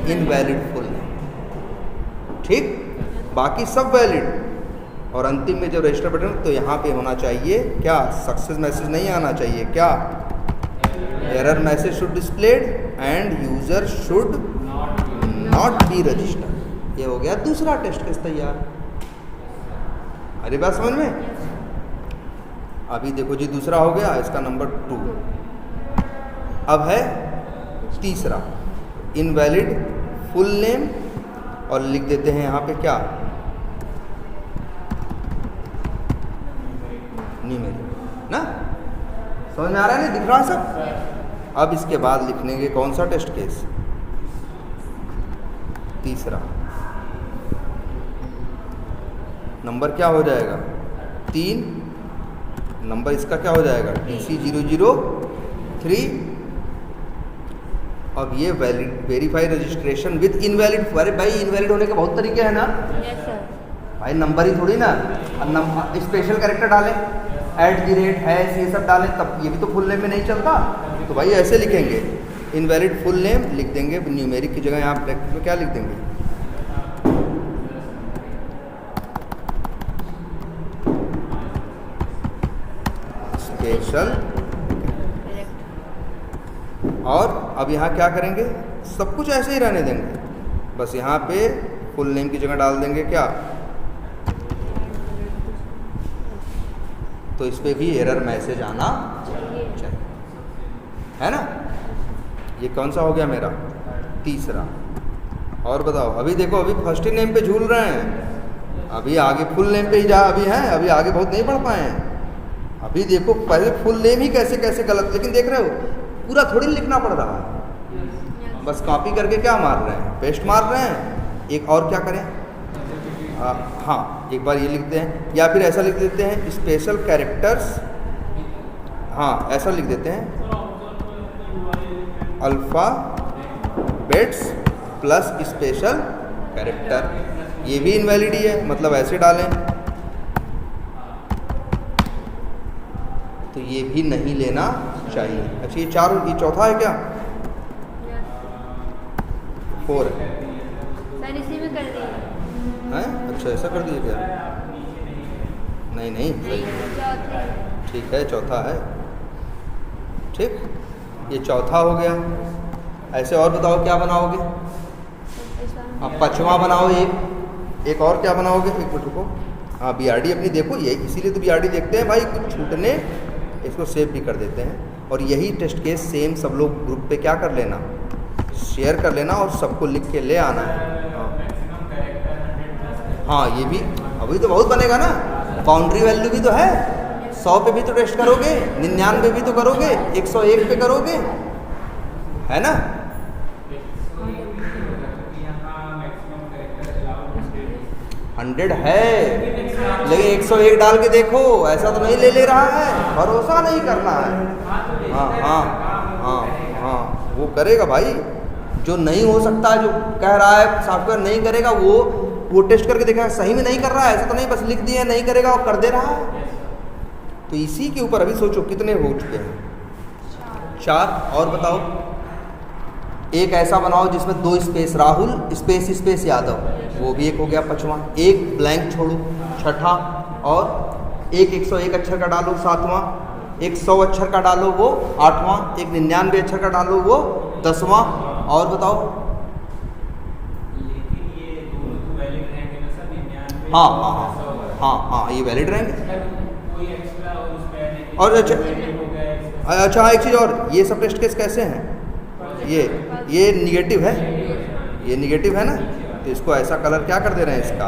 इनवैलिड फुल नेम। ठीक, बाकी सब वैलिड, और अंतिम में जब रजिस्टर बटन तो यहाँ पे होना चाहिए क्या, सक्सेस मैसेज नहीं आना चाहिए, क्या error message should displayed and user should not be registered. ये हो गया दूसरा टेस्ट केस तैयार। अरे बात समझ में? अभी देखो जी दूसरा हो गया, इसका नंबर 2। अब है तीसरा, इनवैलिड फुल नेम, और लिख देते हैं यहाँ पे क्या, न्यूमेरिक ना। समझ में आ रहा है, नहीं दिख रहा है सब? अब इसके बाद लिखने कौन सा टेस्ट केस, तीसरा। नंबर क्या हो जाएगा 3, नंबर इसका क्या हो जाएगा TC003। अब ये valid verify registration with invalid. अरे भाई इनवैलिड होने के बहुत तरीके हैं ना। Yes sir. भाई नंबर ही थोड़ी ना, स्पेशल कैरेक्टर डालें, @ हैश ये सब डालें, तब ये भी तो फुल नेम में नहीं चलता। तो भाई ऐसे लिखेंगे, इनवैलिड फुल नेम लिख देंगे, न्यूमेरिक की जगह यहाँ ब्रैकेट में क्या लिख देंगे, स्पेशल। और अब यहाँ क्या करेंगे, सब कुछ ऐसे ही रहने देंगे, बस यहाँ पे फुल नेम की जगह डाल देंगे क्या, तो इस पे भी एरर मैसेज आना चाहिए, है ना। ये कौन सा हो गया मेरा, तीसरा। और बताओ, अभी देखो अभी फर्स्ट नेम पे झूल रहे हैं, अभी आगे फुल नेम पे ही जा अभी हैं, अभी आगे बहुत नहीं बढ़ पाए हैं। अभी देखो पहले फुल नेम ही कैसे कैसे गलत, लेकिन देख रहे हो पूरा थोड़ी लिखना पड़ रहा है, बस कॉपी करके क्या मार रहे हैं, पेस्ट मार रहे हैं। एक और क्या करें, हाँ एक बार ये लिखते हैं, या फिर ऐसा लिख देते हैं स्पेशल कैरेक्टर्स, हाँ ऐसा लिख देते हैं अल्फ़ाबेट्स प्लस स्पेशल कैरेक्टर। ये भी इनवैलिड ही है, मतलब ऐसे डालें, तो ये भी नहीं लेना चाहिए। अच्छा ये चौथा है क्या, 4 है सर, इसी में कर दिए हैं। अच्छा ऐसा कर दिए क्या, नहीं नहीं सही है, चौथे। ठीक है चौथा है, ठीक ये चौथा हो गया। ऐसे और बताओ क्या बनाओगे, अब 5वां बनाओ, एक और क्या बनाओगे, एक मिनट रुको, हाँ BRD अपनी देखो, ये इसीलिए तो BRD देखते हैं भाई, कुछ छूटने इसको सेव भी कर देते हैं। और यही टेस्ट केस सेम सब लोग ग्रुप पे क्या कर लेना, शेयर कर लेना और सबको लिख के ले आना है। हाँ ये भी अभी तो बहुत बनेगा ना, बाउंड्री वैल्यू भी तो है, 100 पे भी तो टेस्ट करोगे, 99 भी तो करोगे, 101 पे करोगे, है ना। 100 है, लेकिन 101 डाल के देखो, ऐसा तो नहीं ले रहा है, भरोसा नहीं करना है। हाँ हाँ हाँ हाँ वो करेगा भाई, जो नहीं हो सकता, जो कह रहा है सॉफ्टवेयर नहीं करेगा, वो टेस्ट करके देखा सही में नहीं कर रहा है, ऐसा तो नहीं बस लिख दिया नहीं करेगा और कर दे रहा है। तो इसी के ऊपर अभी सोचो कितने हो चुके हैं, 4। और बताओ, एक ऐसा बनाओ जिसमें 2 स्पेस, राहुल स्पेस यादव, वो भी एक हो गया 5वां। एक ब्लैंक छोड़ो 6ठा, और एक 101 अक्षर का डालो 7वां, एक 100 अक्षर का डालो वो 8वां, एक 99 अक्षर का डालो वो 10वां। और बताओ, हाँ हाँ हाँ हाँ हाँ ये वैलिड रहेंगे। और अच्छा एक चीज़ और, ये सब टेस्ट केस कैसे हैं, ये निगेटिव है, ये निगेटिव है ना, तो इसको ऐसा कलर क्या कर दे रहे हैं इसका,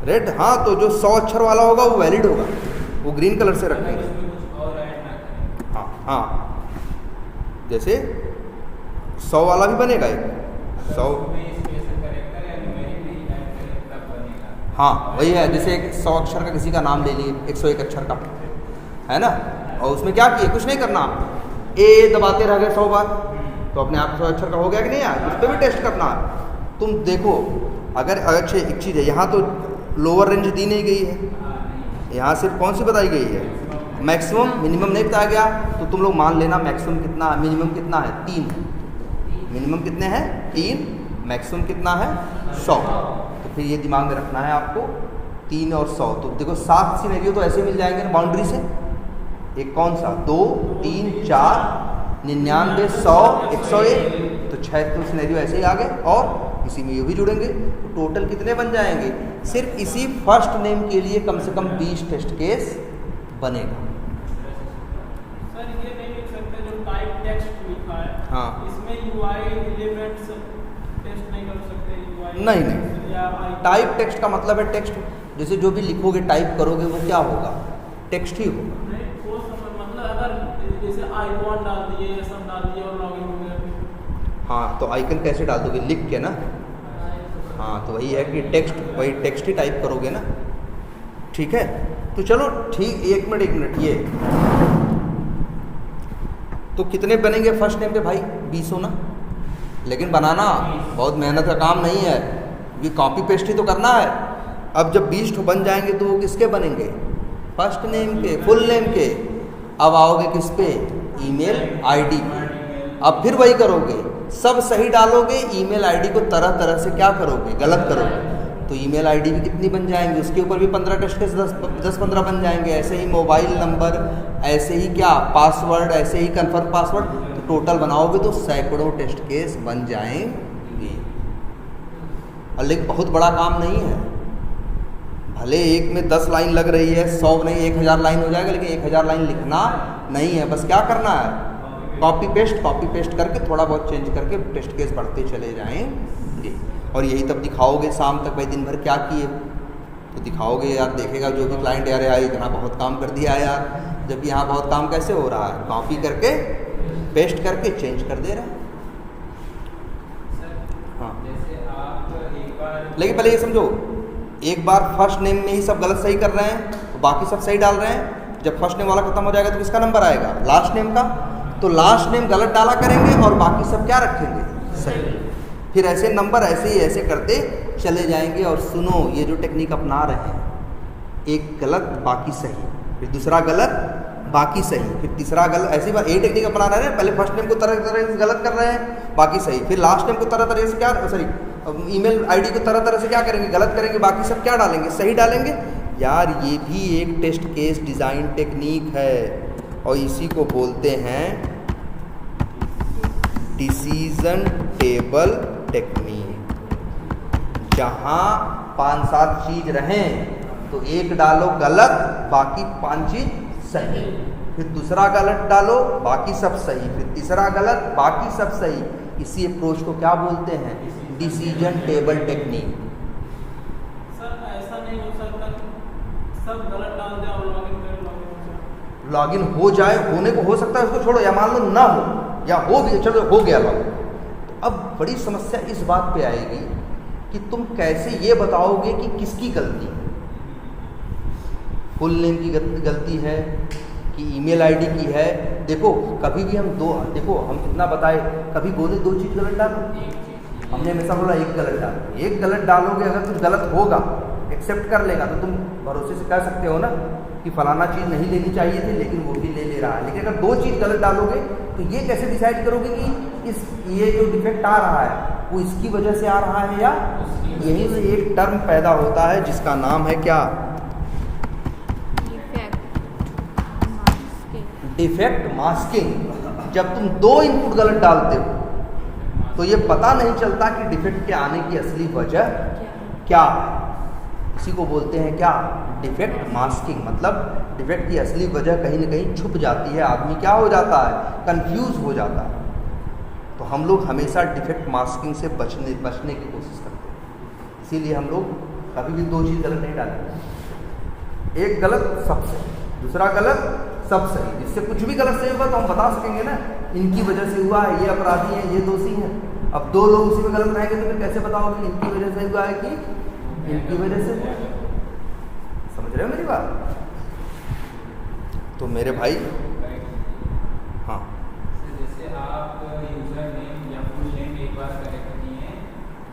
रेड। हाँ तो जो 100 अक्षर वाला होगा वो वैलिड होगा, वो ग्रीन कलर से रखेंगे। हाँ हाँ जैसे 100 वाला भी बनेगा एक 100, हाँ वही है, जैसे 100 अक्षर का किसी का नाम ले लिए, 101 अक्षर का है ना, और उसमें क्या किए, कुछ नहीं करना, ए दबाते रह गए 100 बार, तो अपने आप 100 अक्षर का हो गया कि नहीं यार, उस पर भी टेस्ट करना है। तुम देखो अगर अच्छे एक चीज़ है, यहाँ तो लोअर रेंज दी नहीं गई है, यहाँ सिर्फ कौन सी बताई गई है, मैक्सिमम, मिनिमम नहीं बताया गया, तो तुम लोग मान लेना मैक्सिमम कितना, मिनिमम कितना है 3, मिनिमम कितने हैं 3, मैक्सिमम कितना है 100। तो फिर ये दिमाग में रखना है आपको 3 और 100, तो देखो 7 सिनेरियो तो ऐसे मिल जाएंगे ना बाउंड्री से। एक कौन सा, 2, 3, 4, 99, 100, 101, तो 6 तो सिनेरियो ऐसे ही आ गए, और इसी में ये भी जुड़ेंगे, तो टोटल कितने बन जाएंगे? सिर्फ इसी फर्स्ट नेम के लिए कम से कम 20 टेस्ट केस बनेगा। सर ये नहीं लिख सकते जो टाइप टेक्स्ट लिखा है, हाँ। इसमें UI एलिमेंट्स टेस्ट नहीं कर सकते? UI नहीं या टाइप टेक्स्ट का मतलब है टेक्स्ट, जैसे जो भी लिखोगे टाइप करोगे वो क्या होगा? टेक्स्ट ही होगा। नहीं वो मतलब अगर जैसे आइकॉन डाल दिए, ये सब डाल दिए और लॉगिन हो गया। हाँ, तो आइकन कैसे डाल दोगे? लिख के ना। हाँ, तो वही है कि टेक्स्ट, वही टेक्स्ट ही टाइप करोगे ना। ठीक है, तो चलो ठीक, एक मिनट ये तो कितने बनेंगे फर्स्ट नेम के भाई? 20 हो ना, लेकिन बनाना बहुत मेहनत का काम नहीं है, ये कॉपी पेस्ट ही तो करना है। अब जब 20 बन जाएंगे तो वो किसके बनेंगे? फर्स्ट नेम के, फुल नेम के। अब आओगे किस पे? ईमेल आईडी पे। अब फिर वही करोगे, सब सही डालोगे, ईमेल आईडी को तरह तरह से क्या करोगे? गलत करोगे, तो ईमेल आईडी भी कितनी बन जाएंगी? उसके ऊपर भी 15 टेस्ट केस 10-15 बन जाएंगे। ऐसे ही मोबाइल नंबर, ऐसे ही क्या पासवर्ड, ऐसे ही कंफर्म पासवर्ड, तो टोटल बनाओगे तो सैकड़ों टेस्ट केस बन जाएंगे। और लेकिन बहुत बड़ा काम नहीं है, भले एक में 10 लाइन लग रही है, 100 नहीं 1000 लाइन हो जाएगा, लेकिन 1000 लाइन लिखना नहीं है। बस क्या करना है? कॉपी पेस्ट करके थोड़ा बहुत चेंज करके टेस्ट केस बढ़ते चले जाएंगे। और यही तब दिखाओगे शाम तक, भाई दिन भर क्या किए, तो दिखाओगे यार, देखेगा जो भी क्लाइंट, यार यार इतना बहुत काम कर दिया यार, जबकि यहाँ बहुत काम कैसे हो रहा है? कॉपी करके पेस्ट करके चेंज कर दे रहा है। हाँ, लेकिन पहले ये समझो, एक बार फर्स्ट नेम में ही सब गलत सही कर रहे हैं तो बाकी सब सही डाल रहे हैं। जब फर्स्ट नेम वाला खत्म हो जाएगा तो किसका नंबर आएगा? लास्ट नेम का। तो लास्ट नेम गलत डाला करेंगे और बाकी सब क्या रखेंगे? सही। फिर ऐसे नंबर ऐसे ही ऐसे करते चले जाएंगे। और सुनो, ये जो टेक्निक अपना रहे हैं, एक गलत बाकी सही, फिर दूसरा गलत बाकी सही, फिर तीसरा गलत, ऐसी बात, ये टेक्निक अपना रहे हैं। पहले फर्स्ट नेम को तरह तरह से गलत कर रहे हैं, बाकी सही, फिर लास्ट नेम को तरह तरह से क्या, सॉरी ईमेल आईडी को तरह तरह से क्या करेंगे? गलत करेंगे, बाकी सब क्या डालेंगे? सही डालेंगे। यार ये भी एक टेस्ट केस डिज़ाइन टेक्निक है, और इसी को बोलते हैं डिसीजन टेबल टेक्निक। जहाँ 5-7 चीज रहें तो एक डालो गलत, बाकी 5 चीज सही, फिर दूसरा गलत डालो, बाकी सब सही, फिर तीसरा गलत, बाकी सब सही। इसी अप्रोच को क्या बोलते हैं? Decision table technique. सर ऐसा नहीं हो सकता कि सब गलत डाल दें और लॉगिन करें? लॉगिन हो जाए, होने को हो सकता है, उसको छोड़ो, या मान लो ना हो, या हो भी, चलो हो गया लॉगिन। तो अब बड़ी समस्या इस बात पे आएगी कि तुम कैसे ये बताओगे कि किसकी गलती है? फुल नेम की गलती है कि ईमेल आईडी की है? देखो कभी भी हम देखो हम कितना बताए, कभी बोले 2 चीज़ गलत डालो, हमने हमेशा बोला एक गलत डालो। एक गलत डालोगे, अगर कुछ गलत होगा एक्सेप्ट कर लेगा तो तुम भरोसे से कह सकते हो ना कि फलाना चीज़ नहीं लेनी चाहिए थी लेकिन वो भी ले रहा है। लेकिन अगर 2 चीज़ गलत डालोगे तो ये कैसे डिसाइड करोगे कि ये जो डिफेक्ट आ रहा है वो इसकी वजह से आ रहा है या यहीं से एक टर्म पैदा होता है जिसका नाम है क्या? Defect masking. जब तुम 2 इनपुट गलत डालते हो तो ये पता नहीं चलता कि डिफेक्ट के आने की असली वजह क्या है। इसी को बोलते हैं क्या? Defect masking. मतलब डिफेक्ट की असली वजह कहीं ना कहीं छुप जाती है, आदमी क्या हो जाता है? कंफ्यूज हो जाता है। तो हम लोग हमेशा डिफेक्ट मास्किंग से बचने की कोशिश करते हैं। इसीलिए हम लोग कभी भी 2 चीज़ गलत नहीं डालते। एक गलत सब सही, दूसरा गलत सब सही। जिससे कुछ भी गलत सही होगा तो हम बता सकेंगे ना इनकी वजह से हुआ है, ये अपराधी हैं, ये दोषी हैं। अब 2 लोग उसी में गलत रहेंगे तो फिर कैसे बताओगे इनकी वजह से हुआ है कि इनकी वजह से? समझ रहे हो मेरी बात? तो मेरे भाई, हाँ, जैसे आप यूजर नेम या फुल नेम एक बार करेक्ट किए,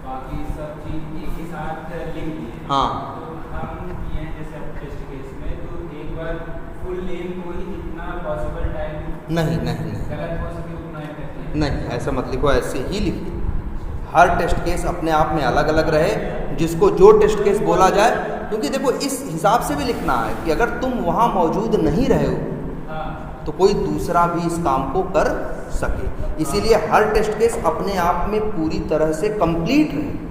बाकी सब चीज एक ही साथ लिख दिए, हाँ, तो हम किए हैं जैसे अब टेस्ट केस में, तो एक बार फुल नेम को ही जितना पॉसिबल टाइम नहीं गलत हो सके उतना ही करते हैं। नहीं, ऐसा मत लिखो, ऐसे ही लिखिए। हर टेस्ट केस अपने आप में अलग अलग रहे, जिसको जो टेस्ट केस बोला जाए क्योंकि देखो इस हिसाब से भी लिखना है कि अगर तुम वहाँ मौजूद नहीं रहे हो हाँ तो कोई दूसरा भी इस काम को कर सके। इसीलिए हर टेस्ट केस अपने आप में पूरी तरह से कंप्लीट रहे,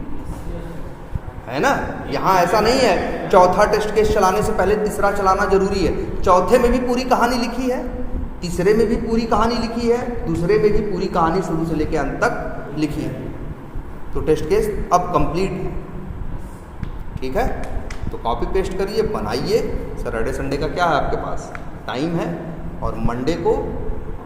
है ना। यहाँ ऐसा नहीं है चौथा टेस्ट केस चलाने से पहले तीसरा चलाना जरूरी है। चौथे में भी पूरी कहानी लिखी है, तीसरे में भी पूरी कहानी लिखी है, दूसरे में भी पूरी कहानी शुरू से लेकर अंत तक लिखी है। तो टेस्ट केस अब कंप्लीट है, ठीक है। तो कॉपी पेस्ट करिए, बनाइए। सैटरडे संडे का क्या है आपके पास टाइम है, और मंडे को,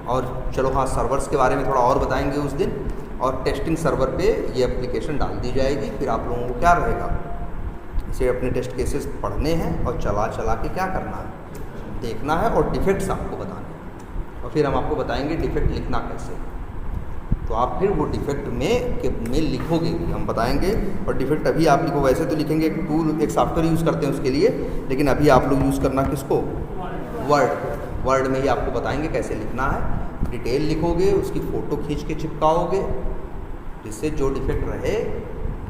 और चलो हाँ सर्वर्स के बारे में थोड़ा और बताएंगे उस दिन, और टेस्टिंग सर्वर पे ये एप्लीकेशन डाल दी जाएगी। फिर आप लोगों को क्या रहेगा, इसे अपने टेस्ट केसेस पढ़ने हैं और चला चला के क्या करना है, देखना है और डिफेक्ट्स आपको बताने हैं। और फिर हम आपको बताएंगे डिफेक्ट लिखना कैसे। तो आप फिर वो डिफेक्ट में लिखोगे, हम बताएंगे। और डिफेक्ट अभी आप लिखो, वैसे तो लिखेंगे एक टूल, एक सॉफ्टवेयर यूज़ करते हैं उसके लिए, लेकिन अभी आप लोग यूज़ करना किसको, वर्ड में ही आपको बताएंगे कैसे लिखना है। डिटेल लिखोगे, उसकी फ़ोटो खींच के चिपकाओगे, जिससे जो डिफेक्ट रहे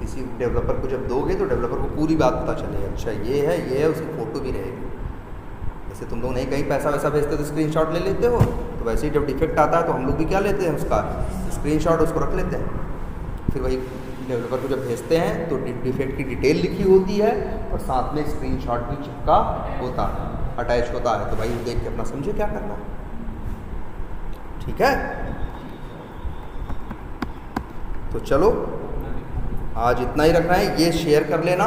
किसी डेवलपर को जब दोगे तो डेवलपर को पूरी बात पता चले, अच्छा ये है, उसकी फ़ोटो भी रहेगी। जैसे तुम लोग नहीं कहीं पैसा वैसा भेजते तो स्क्रीनशॉट ले लेते हो, तो वैसे ही जब डिफेक्ट आता है तो हम लोग भी क्या लेते हैं, उसका स्क्रीनशॉट उसको रख लेते हैं। फिर वही डेवलपर को जब भेजते हैं तो डिफेक्ट की डिटेल लिखी होती है और साथ में स्क्रीनशॉट भी चिपका होता है, अटैच होता है। तो भाई वो देख के अपना समझे क्या करना है, ठीक है। तो चलो आज इतना ही रखना है, ये शेयर कर लेना।